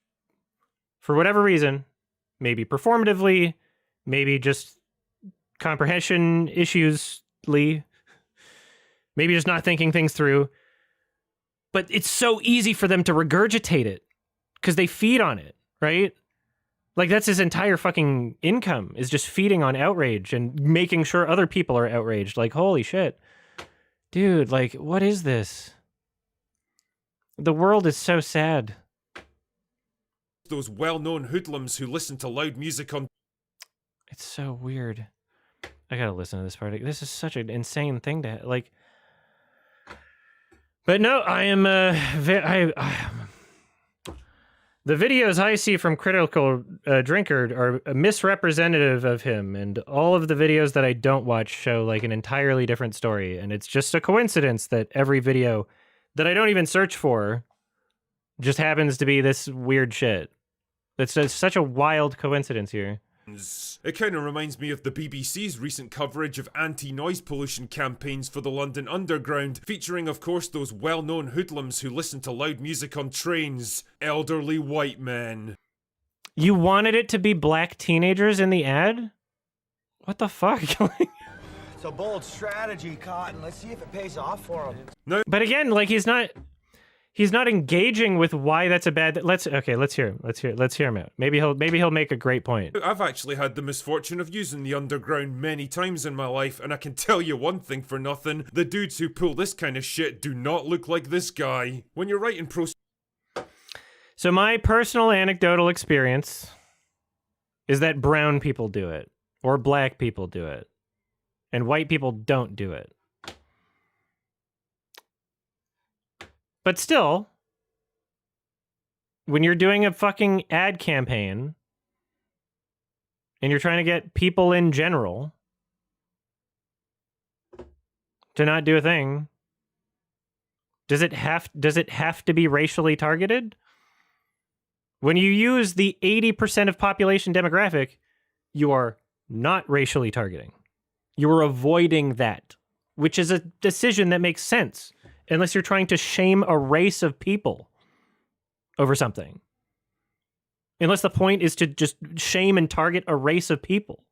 for whatever reason. Maybe performatively, maybe just comprehension issuesly, maybe just not thinking things through. But it's so easy for them to regurgitate it because they feed on it, right? Like, that's his entire fucking income, is just feeding on outrage and making sure other people are outraged. Like, holy shit. Dude, like, what is this? The world is so sad. Those well-known hoodlums who listen to loud music on... It's so weird. I gotta listen to this part. This is such an insane thing to, like... But no, I am, the videos I see from Critical Drinker are misrepresentative of him, and all of the videos that I don't watch show like an entirely different story, and it's just a coincidence that every video that I don't even search for just happens to be this weird shit. It's such a wild coincidence here. It kind of reminds me of the BBC's recent coverage of anti-noise pollution campaigns for the London Underground, featuring of course those well-known hoodlums who listen to loud music on trains, elderly white men. You wanted it to be black teenagers in the ad? What the fuck? It's a bold strategy, Cotton. Let's see if it pays off for him. No. But again, like, he's not engaging with why that's a bad... Let's hear him out. Maybe he'll make a great point. I've actually had the misfortune of using the underground many times in my life, and I can tell you one thing for nothing: the dudes who pull this kind of shit do not look like this guy. When you're writing So my personal anecdotal experience is that brown people do it, or black people do it, and white people don't do it. But still, when you're doing a fucking ad campaign and you're trying to get people in general to not do a thing, does it have to be racially targeted? When you use the 80% of population demographic, you are not racially targeting. You are avoiding that, which is a decision that makes sense. Unless you're trying to shame a race of people over something. Unless the point is to just shame and target a race of people.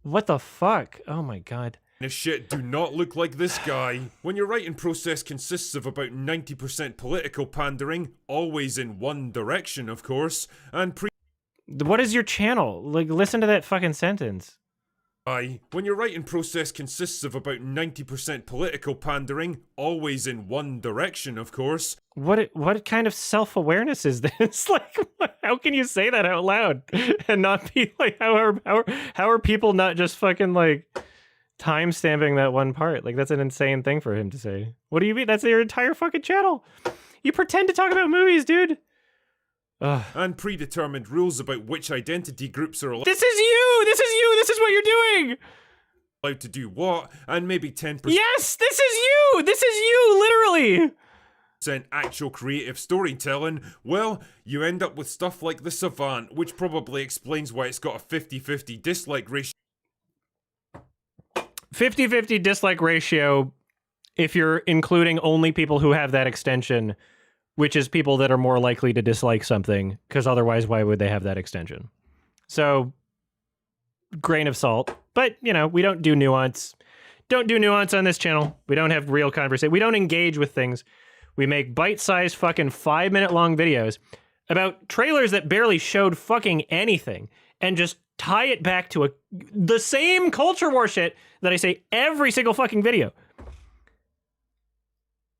What the fuck? Oh my god. shit do not look like this guy. When your writing process consists of about 90% political pandering, always in one direction of course, and what is your channel? Like, listen to that fucking sentence. When your writing process consists of about 90% political pandering, always in one direction, of course. What kind of self-awareness is this? Like, how can you say that out loud and not be like, how are people not just fucking like time-stamping that one part? Like, that's an insane thing for him to say. What do you mean? That's your entire fucking channel. You pretend to talk about movies, dude. Ugh. And predetermined rules about which identity groups are allowed. This is you! This is you! This is what you're doing! Allowed to do what? And maybe 10%. Yes! This is you! This is you! Literally! Actual creative storytelling. Well, you end up with stuff like The Savant, which probably explains why it's got a 50-50 dislike ratio. 50-50 dislike ratio if you're including only people who have that extension, which is people that are more likely to dislike something, because otherwise why would they have that extension? So, grain of salt. But, you know, we don't do nuance. Don't do nuance on this channel. We don't have real conversation. We don't engage with things. We make bite-sized fucking 5-minute long videos about trailers that barely showed fucking anything and just tie it back to the same culture war shit that I say every single fucking video.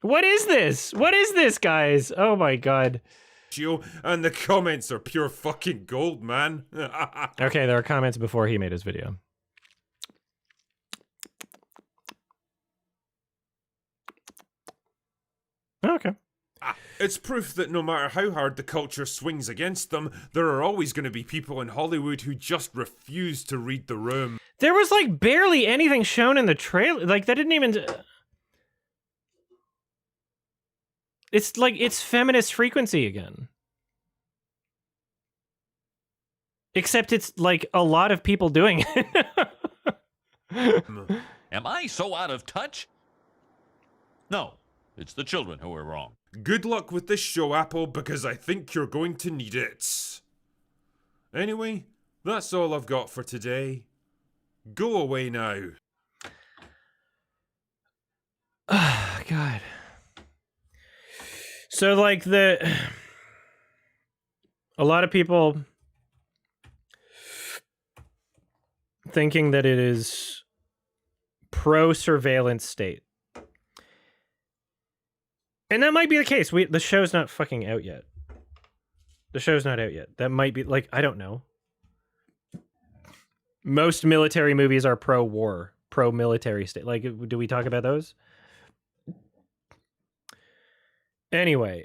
What is this? What is this, guys? Oh my god. And the comments are pure fucking gold, man. Okay, there are comments before he made his video. It's proof that no matter how hard the culture swings against them, there are always going to be people in Hollywood who just refuse to read the room. There was like barely anything shown in the trailer. Like that didn't even. It's like it's feminist frequency again. Except it's like a lot of people doing it. Am I so out of touch? No, it's the children who are wrong. Good luck with this show, Apple, because I think you're going to need it. Anyway, that's all I've got for today. Go away now. Oh, God. So, like, a lot of people thinking that it is pro-surveillance state. And that might be the case. The show's not fucking out yet. The show's not out yet. That might be, like, I don't know. Most military movies are pro-war, pro-military state. Like, do we talk about those? Anyway,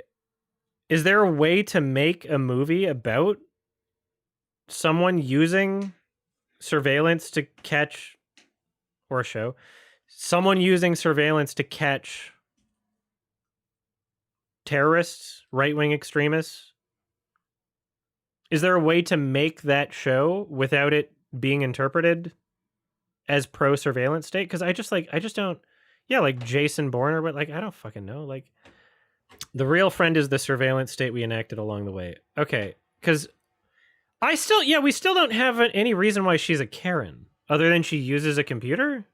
is there a way to make a movie about someone using surveillance to catch, or a show, someone using surveillance to catch terrorists, right-wing extremists? Is there a way to make that show without it being interpreted as pro-surveillance state? Because I just don't, yeah, like Jason Bourne or what, like, I don't fucking know. Like, the real friend is the surveillance state we enacted along the way. Okay, because we still don't have any reason why she's a Karen, other than she uses a computer.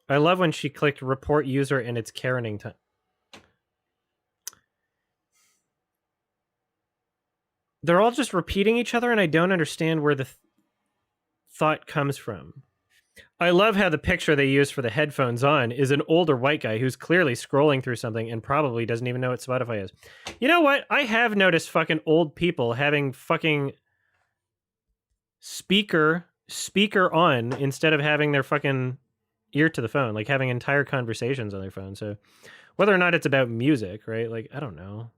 I love when she clicked report user and it's Karening time. They're all just repeating each other, and I don't understand where the thought comes from. I love how the picture they use for the headphones on is an older white guy who's clearly scrolling through something and probably doesn't even know what Spotify is. You know what? I have noticed fucking old people having fucking speaker on instead of having their fucking ear to the phone, like having entire conversations on their phone. So whether or not it's about music, right? Like, I don't know.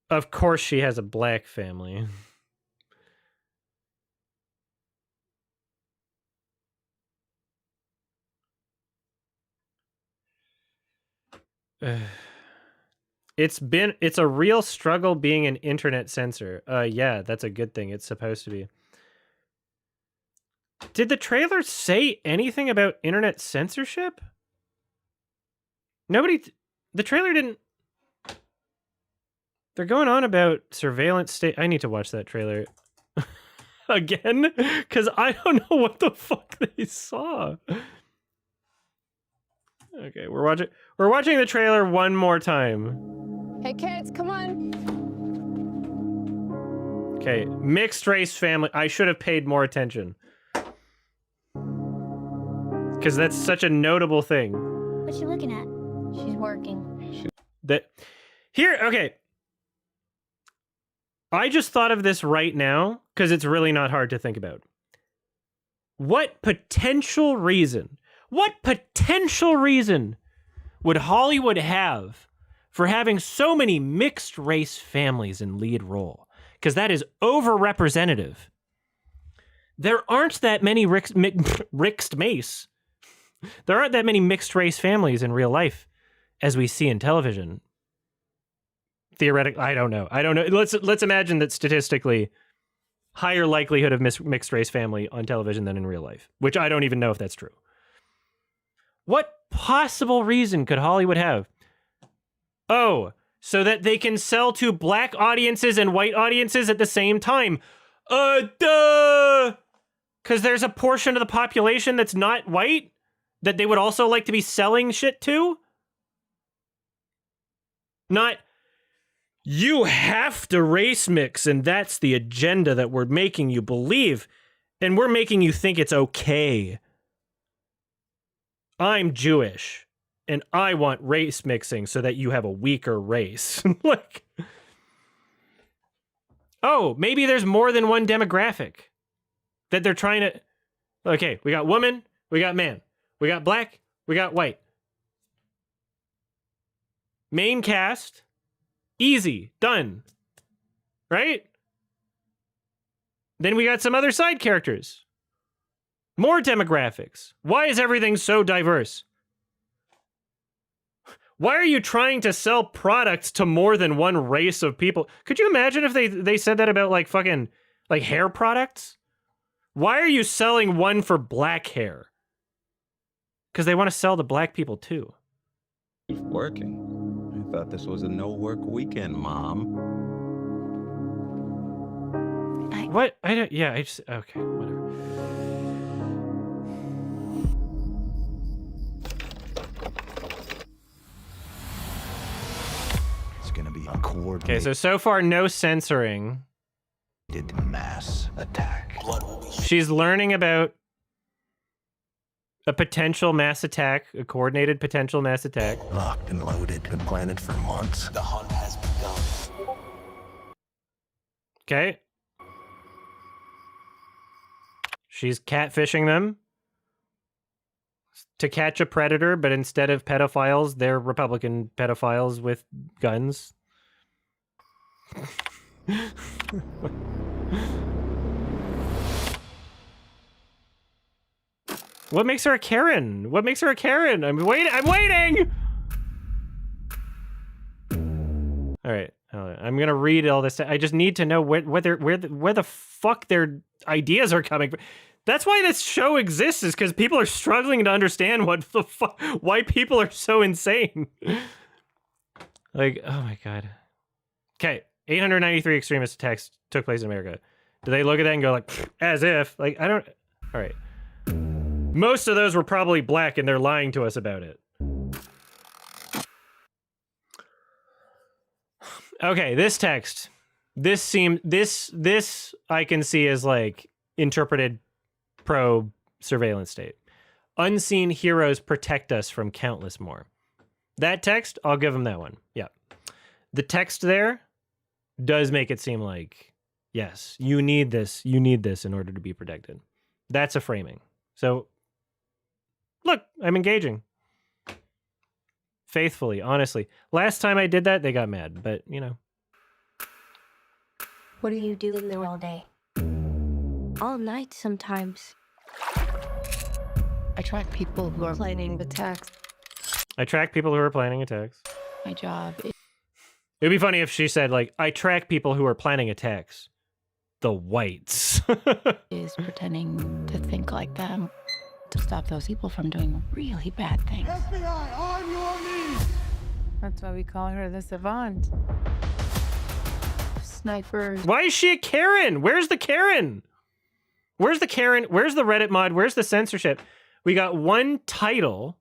Of course she has a black family. It's a real struggle being an internet censor. Yeah, that's a good thing. It's supposed to be. Did the trailer say anything about internet censorship? The trailer didn't. They're going on about surveillance state. I need to watch that trailer again because I don't know what the fuck they saw. Okay, we're watching the trailer one more time. Hey kids, come on. Okay, mixed race family. I should have paid more attention because that's such a notable thing. What's she looking at? She's working. Okay. I just thought of this right now because it's really not hard to think about. What potential reason would Hollywood have for having so many mixed race families in lead role? Because that is overrepresentative. There aren't that many mixed race. There aren't that many mixed race families in real life as we see in television. Theoretically, I don't know. Let's imagine that statistically, higher likelihood of mixed race family on television than in real life, which I don't even know if that's true. What possible reason could Hollywood have? Oh, so that they can sell to black audiences and white audiences at the same time. Duh! Because there's a portion of the population that's not white that they would also like to be selling shit to? Not, you have to race mix, and that's the agenda that we're making you believe, and we're making you think it's okay. I'm Jewish, and I want race mixing so that you have a weaker race. Like, oh, maybe there's more than one demographic that they're trying to... Okay, we got woman, we got man, we got black, we got white. Main cast, easy, done. Right? Then we got some other side characters. More demographics. Why is everything so diverse? Why are you trying to sell products to more than one race of people? Could you imagine if they said that about like fucking like hair products? Why are you selling one for black hair? Because they want to sell to black people too. Working. I thought this was a no-work weekend, Mom. What? I don't. Yeah. I just. Okay. Whatever. It's gonna be a coordinated Okay. So far, no censoring. mass attack. She's learning about a potential mass attack, a coordinated potential mass attack. Locked and loaded, been planted for months. The hunt has begun. Okay. She's catfishing them to catch a predator, but instead of pedophiles, they're Republican pedophiles with guns. What makes her a Karen? What makes her a Karen? I'm waiting. All right. I'm gonna read all this. I just need to know where the fuck their ideas are coming from. That's why this show exists, is because people are struggling to understand what the fuck, why people are so insane. Like, oh my god. Okay, 893 extremist attacks took place in America. Do they look at that and go like, as if? Like, I don't. All right. Most of those were probably black, and they're lying to us about it. Okay, this text. This I can see as like interpreted pro surveillance state. Unseen heroes protect us from countless more. That text, I'll give them that one. Yeah. The text there does make it seem like, yes, you need this in order to be protected. That's a framing. So look, I'm engaging. Faithfully, honestly. Last time I did that, they got mad, but you know. What do you do in there all day? All night sometimes. I track people who are planning attacks. I track people who are planning attacks. My job It'd be funny if she said, like, I track people who are planning attacks. The whites. is pretending to think like them to stop those people from doing really bad things. FBI, on your knees! That's why we call her the Savant. Snipers. Why is she a Karen? Where's the Karen? Where's the Karen? Where's the Reddit mod? Where's the censorship? We got one title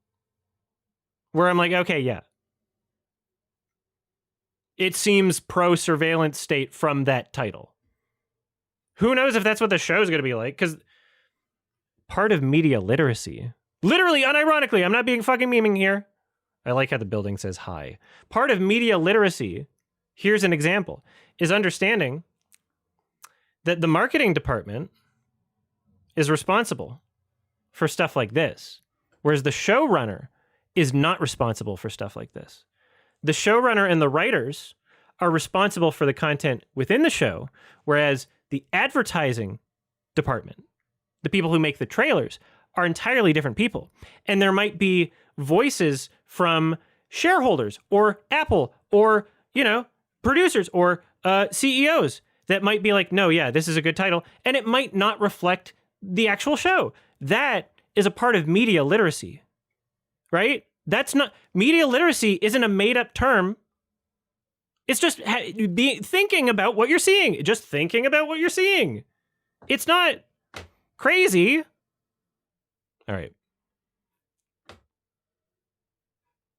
where I'm like, okay, yeah. It seems pro-surveillance state from that title. Who knows if that's what the show's going to be like? Because part of media literacy, literally, unironically, I'm not being fucking memeing here. I like how the building says hi. Part of media literacy, here's an example, is understanding that the marketing department is responsible for stuff like this, whereas the showrunner is not responsible for stuff like this. The showrunner and the writers are responsible for the content within the show, whereas the advertising department, the people who make the trailers, are entirely different people. And there might be voices from shareholders or Apple or, you know, producers or CEOs that might be like, no, yeah, this is a good title. And it might not reflect the actual show. That is a part of media literacy, right? That's not, media literacy isn't a made up term. It's just thinking about what you're seeing. Just thinking about what you're seeing. It's not crazy. All right.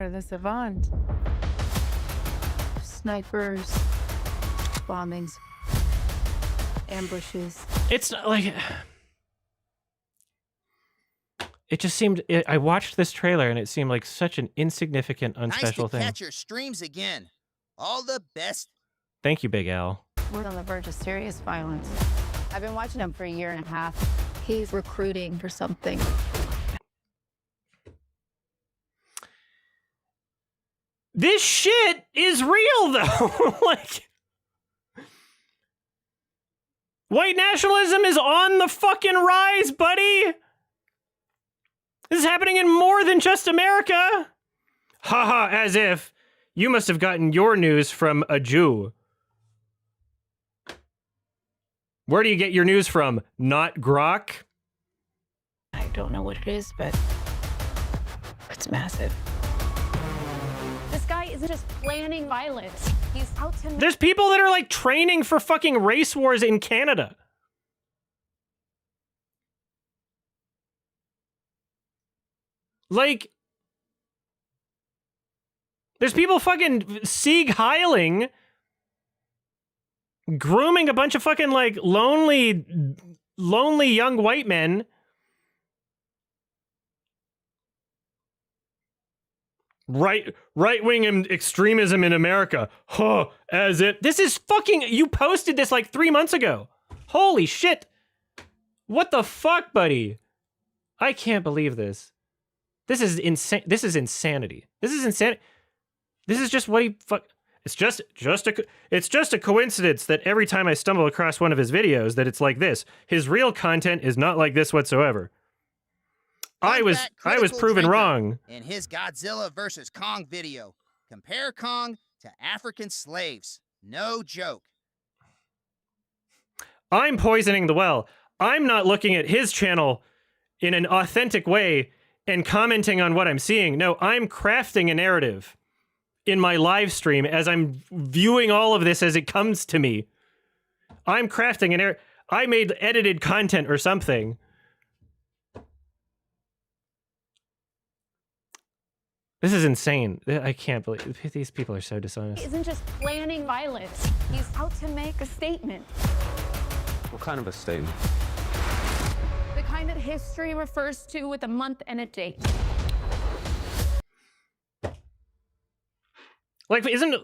Or the Savant. Snipers. Bombings. Ambushes. It's not like... It just seemed... I watched this trailer and it seemed like such an insignificant, unspecial thing. Nice to catch your streams again. All the best. Thank you, Big Al. We're on the verge of serious violence. I've been watching him for a year and a half. He's recruiting for something. This shit is real, though. Like, white nationalism is on the fucking rise, buddy. This is happening in more than just America. Haha, as if you must have gotten your news from a Jew. Where do you get your news from? Not Grok? I don't know what it is, but it's massive. This guy isn't just planning violence. He's out to... There's people that are like training for fucking race wars in Canada. Like, there's people fucking Sieg Heiling grooming a bunch of fucking like lonely young white men. Right-wing extremism in America. Huh, as if this is fucking, you posted this like 3 months ago. Holy shit. What the fuck, buddy? I can't believe this. This is insane. This is insanity. This is insanity. This is just what he fuck. It's just a coincidence that every time I stumble across one of his videos that it's like this. His real content is not like this whatsoever. I was proven wrong. In his Godzilla vs. Kong video, compare Kong to African slaves. No joke. I'm poisoning the well. I'm not looking at his channel in an authentic way and commenting on what I'm seeing. No, I'm crafting a narrative in my live stream as I'm viewing all of this as it comes to me. I'm crafting a narrative. I made edited content or something. This is insane. I can't believe these people are so dishonest. He isn't just planning violence. He's out to make a statement. What kind of a statement? The kind that history refers to with a month and a date. Like, isn't...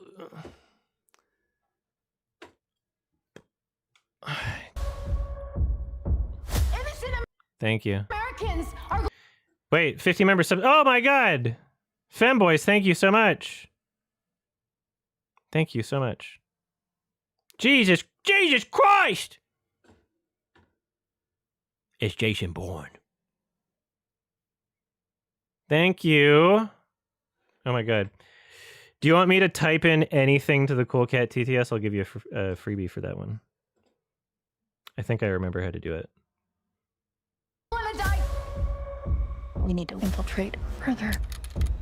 Thank you. Americans are... Wait, 50 members sub... Oh my god! Femboys, thank you so much. Thank you so much. Jesus Christ! It's Jason Bourne. Thank you. Oh my god. Do you want me to type in anything to the Cool Cat TTS? I'll give you a freebie for that one. I think I remember how to do it. We need to infiltrate further.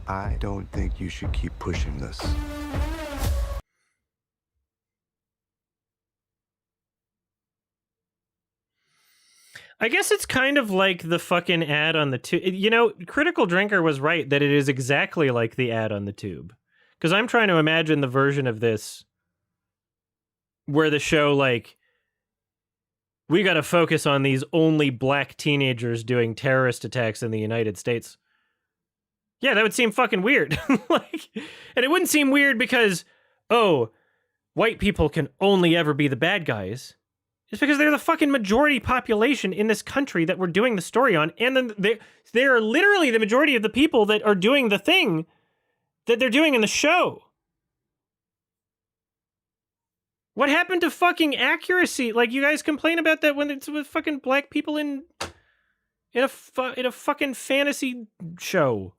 I don't think you should keep pushing this. I guess it's kind of like the fucking ad on the tube. You know, Critical Drinker was right that it is exactly like the ad on the tube. Because I'm trying to imagine the version of this where the show, like, we got to focus on these only black teenagers doing terrorist attacks in the United States. Yeah, that would seem fucking weird. Like, and it wouldn't seem weird because, oh, white people can only ever be the bad guys. It's because they're the fucking majority population in this country that we're doing the story on. And then they are literally the majority of the people that are doing the thing that they're doing in the show. What happened to fucking accuracy? Like, you guys complain about that when it's with fucking black people in a fucking fantasy show.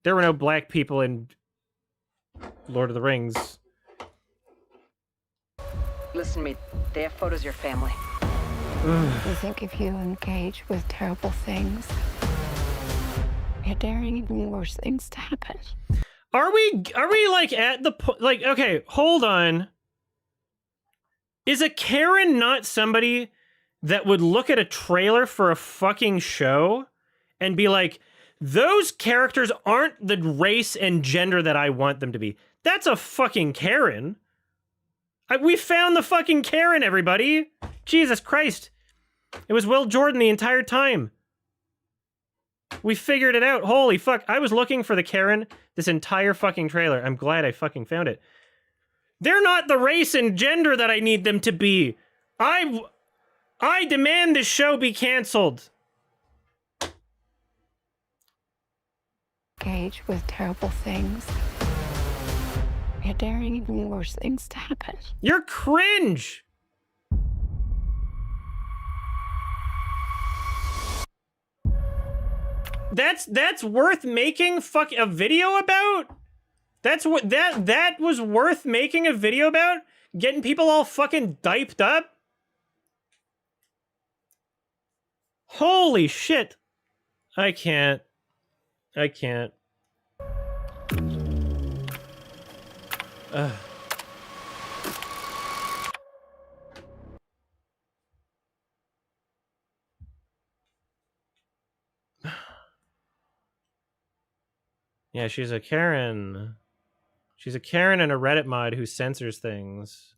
There were no black people in Lord of the Rings. Listen to me. They have photos of your family. You think if you engage with terrible things, you're daring even worse things to happen. Are we like at the like, okay, hold on. Is a Karen not somebody that would look at a trailer for a fucking show and be like, those characters aren't the race and gender that I want them to be? That's a fucking Karen. We found the fucking Karen, everybody. Jesus Christ. It was Will Jordan the entire time. We figured it out. Holy fuck. I was looking for the Karen this entire fucking trailer. I'm glad I fucking found it. They're not the race and gender that I need them to be. I demand this show be canceled. Engage with terrible things. You're daring even worse things to happen. You're cringe. That's worth making a video about? That's what that was worth making a video about? Getting people all fucking diped up? Holy shit. I can't. Ugh. Yeah, she's a Karen. She's a Karen in a Reddit mod who censors things.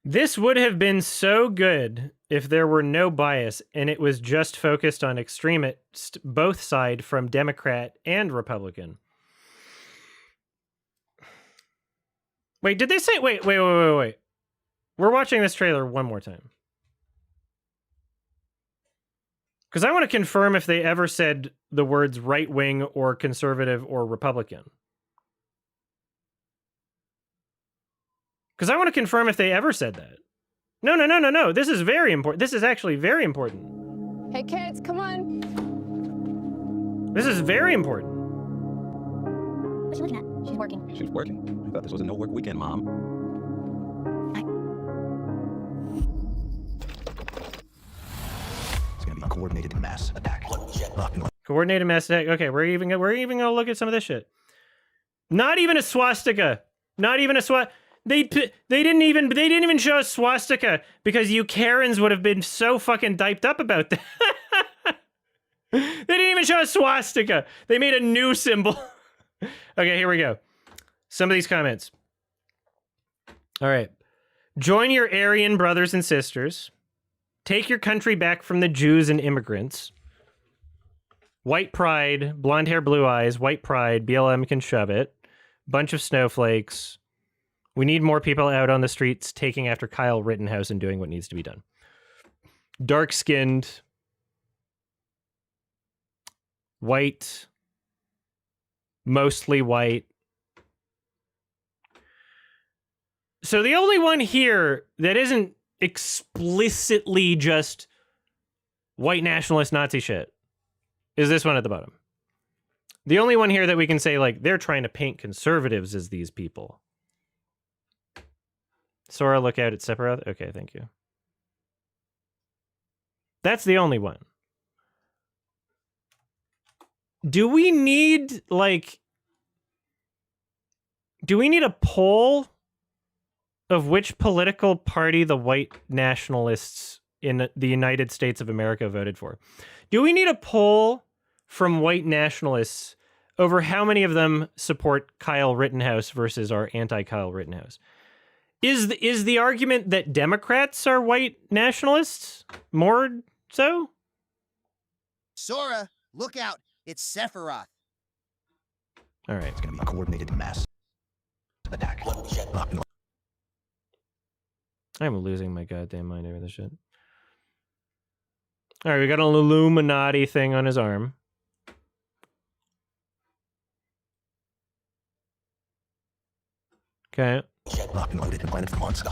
This would have been so good if there were no bias and it was just focused on extremists, both side from Democrat and Republican. Wait, did they say... Wait. We're watching this trailer one more time. Because I want to confirm if they ever said the words right-wing or conservative or Republican. Because I want to confirm if they ever said that. No. This is very important. This is actually very important. Hey, kids, come on. This is very important. What's she looking at? She's working. She's working. I thought this was a no-work weekend, Mom. It's gonna be a coordinated mass attack. Coordinated mass attack. Okay, we're even gonna look at some of this shit. Not even a swastika. Not even a They didn't even show a swastika because you Karens would have been so fucking diped up about that. They didn't even show a swastika. They made a new symbol. Okay, here we go. Some of these comments. All right. Join your Aryan brothers and sisters. Take your country back from the Jews and immigrants. White pride, blonde hair, blue eyes, white pride, BLM can shove it. Bunch of snowflakes. We need more people out on the streets taking after Kyle Rittenhouse and doing what needs to be done. Dark-skinned. White. Mostly white. So the only one here that isn't explicitly just white nationalist Nazi shit is this one at the bottom. The only one here that we can say, like, they're trying to paint conservatives as these people. Sora, look out at Sephiroth. Okay, thank you. That's the only one. Do we need, like... Do we need a poll of which political party the white nationalists in the United States of America voted for? Do we need a poll from white nationalists over how many of them support Kyle Rittenhouse versus are anti-Kyle Rittenhouse? Is the argument that Democrats are white nationalists more so? Sora, look out. It's Sephiroth. All right. It's gonna be a coordinated mass attack. I'm losing my goddamn mind over this shit. All right, we got an Illuminati thing on his arm. Okay. Locked and loaded and planted for months.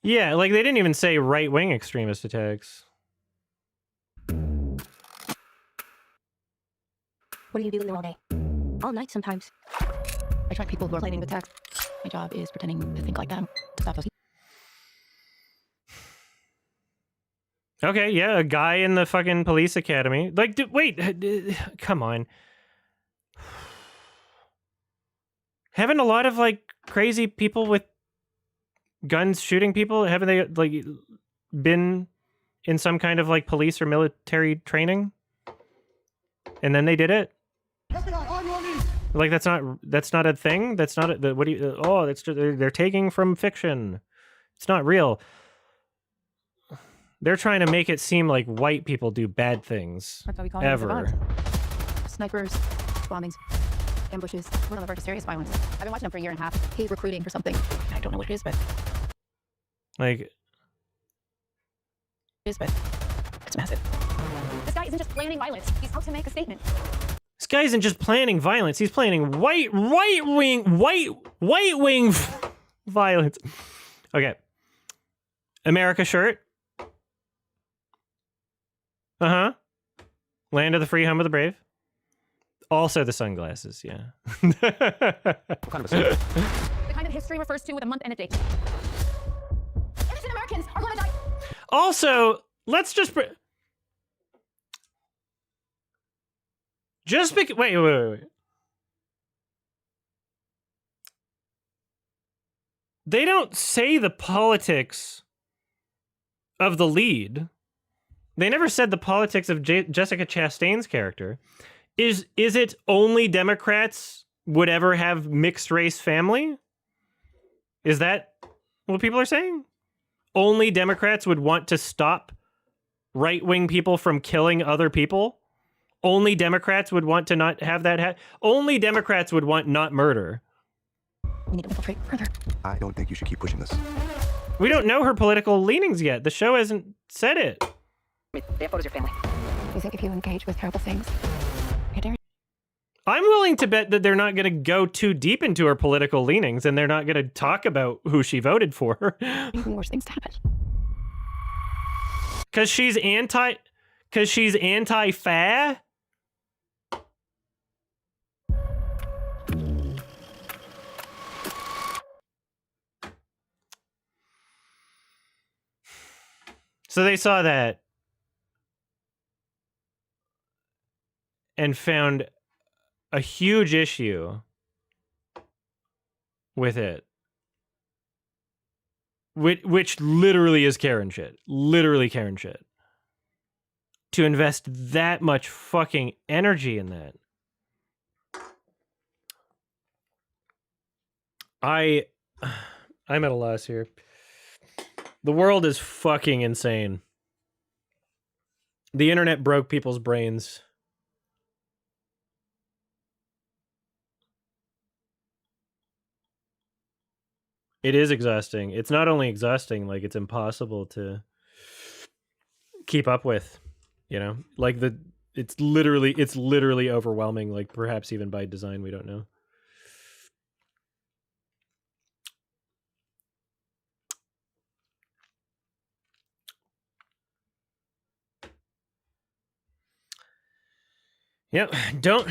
Yeah, like they didn't even say right-wing extremist attacks. What do you do all day? All night sometimes. I track people who are planning the attack. My job is pretending to think like them to stop those. Okay, yeah, a guy in the fucking police academy. Like, wait, come on. Haven't a lot of, like, crazy people with guns shooting people, haven't they, like, been in some kind of, like, police or military training? And then they did it? Like, that's not a thing? That's not a, what do you, oh, that's, they're taking from fiction. It's not real. They're trying to make it seem like white people do bad things. That's why we call her the ever. savant. Snipers, bombings, ambushes. We're on the verge of serious violence. I've been watching him for a year and a half. He's recruiting for something. I don't know what it is, but Like, it's massive. This guy isn't just planning violence. He's out to make a statement. this guy isn't just planning violence. He's planning white wing violence. Okay. America shirt. Uh-huh. Land of the free, home of the brave. Also the sunglasses, yeah. The kind of history refers to with a month and a date. Innocent Americans are going to die. Also, let's just... Just because... Wait. They don't say the politics of the lead. They never said the politics of Jessica Chastain's character. Is it only Democrats would ever have mixed race family? Is that what people are saying? Only Democrats would want to stop right-wing people from killing other people? Only Democrats would want to not have that only Democrats would want not murder. We need to infiltrate further. I don't think you should keep pushing this. We don't know her political leanings yet. The show hasn't said it. They have photos of your family. You think if you engage with terrible things, you're daring? I'm willing to bet that they're not going to go too deep into her political leanings and they're not going to talk about who she voted for. Even worse things to happen. Because she's anti-fa? So they saw that and found a huge issue with it. Which literally is Karen shit. Literally Karen shit. To invest that much fucking energy in that. I'm at a loss here. The world is fucking insane. The internet broke people's brains. It is exhausting. It's not only exhausting, like it's impossible to keep up with, you know? Like it's literally overwhelming, like perhaps even by design, we don't know. Yep, don't...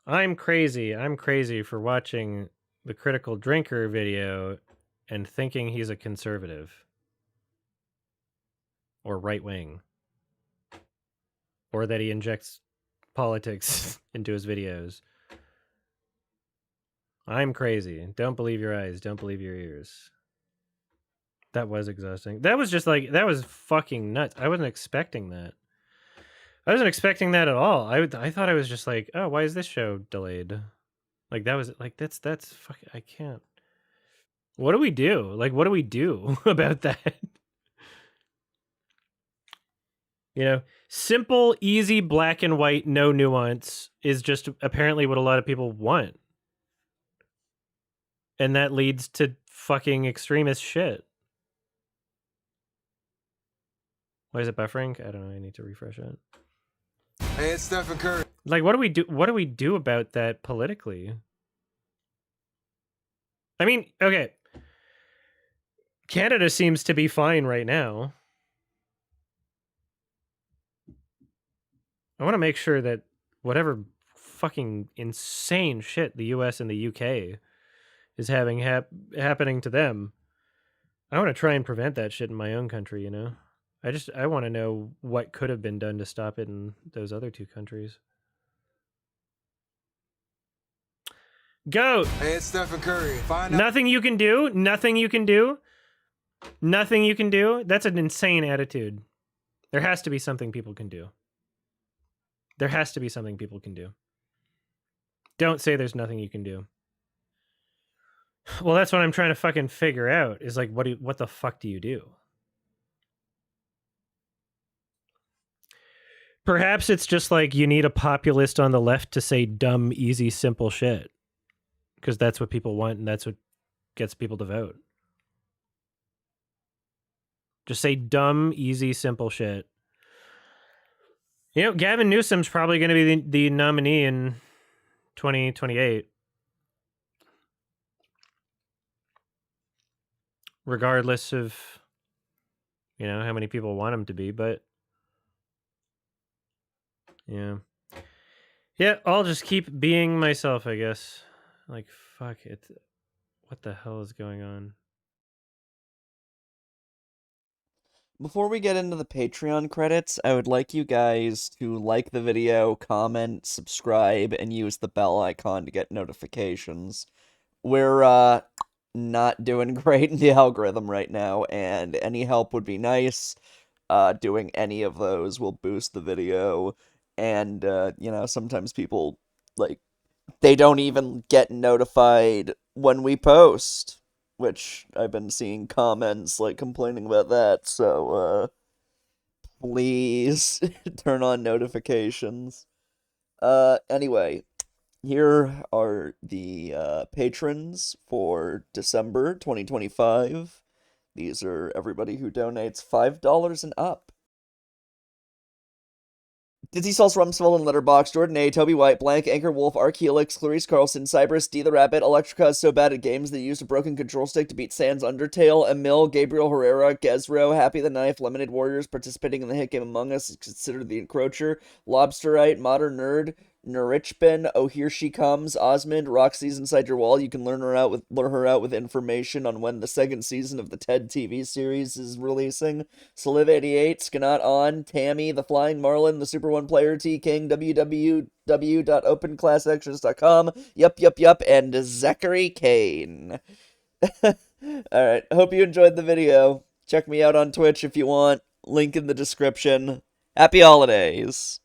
I'm crazy for watching the Critical Drinker video and thinking he's a conservative. Or right-wing. Or that he injects politics into his videos. I'm crazy. Don't believe your eyes. Don't believe your ears. That was exhausting. That was just like, that was fucking nuts. I wasn't expecting that. I wasn't expecting that at all. I thought I was just like, oh, why is this show delayed? Like that was like, that's fucking, I can't. What do we do? Like, what do we do about that? You know, simple, easy, black and white, no nuance is just apparently what a lot of people want. And that leads to fucking extremist shit. Why is it buffering? I don't know. I need to refresh it. Hey, it's Stephen Curry. Like, what do we do? What do we do about that politically? I mean, okay. Canada seems to be fine right now. I want to make sure that whatever fucking insane shit the US and the UK is having happening to them, I want to try and prevent that shit in my own country, you know? I want to know what could have been done to stop it in those other two countries. Goat! Hey, it's Stephen Curry. Nothing you can do? Nothing you can do? Nothing you can do? That's an insane attitude. There has to be something people can do. There has to be something people can do. Don't say there's nothing you can do. Well, that's what I'm trying to fucking figure out, is like, what the fuck do you do? Perhaps it's just like you need a populist on the left to say dumb, easy, simple shit. Because that's what people want and that's what gets people to vote. Just say dumb, easy, simple shit. You know, Gavin Newsom's probably going to be the nominee in 2028. Regardless of, you know, how many people want him to be, but yeah. Yeah, I'll just keep being myself, I guess. Like, fuck it. What the hell is going on? Before we get into the Patreon credits, I would like you guys to like the video, comment, subscribe, and use the bell icon to get notifications. We're, not doing great in the algorithm right now, and any help would be nice. Doing any of those will boost the video, and, you know, sometimes people, like, they don't even get notified when we post. Which I've been seeing comments like complaining about that, so please turn on notifications. Anyway, here are the patrons for December 2025. These are everybody who donates $5 and up. Dizzy Sauce Rumsfeld and Letterbox, Jordan A, Toby White, Blank, Anchor Wolf, Archeolix, Clarice Carlson, Cypress, D the Rabbit, Electrica is so bad at games they used a broken control stick to beat Sans Undertale, Emil, Gabriel Herrera, Gezro, Happy the Knife, Lemonade Warriors participating in the hit game Among Us is considered the encroacher, Lobsterite, Modern Nerd, Nurichbin, Oh Here She Comes, Osmond, Roxy's Inside Your Wall. You can lure her out with information on when the second season of the TED TV series is releasing. Saliv88, Skanat On, Tammy, The Flying Marlin, The Super One Player, T King, www.openclassextras.com, Yup, and Zachary Kane. Alright, hope you enjoyed the video. Check me out on Twitch if you want. Link in the description. Happy holidays!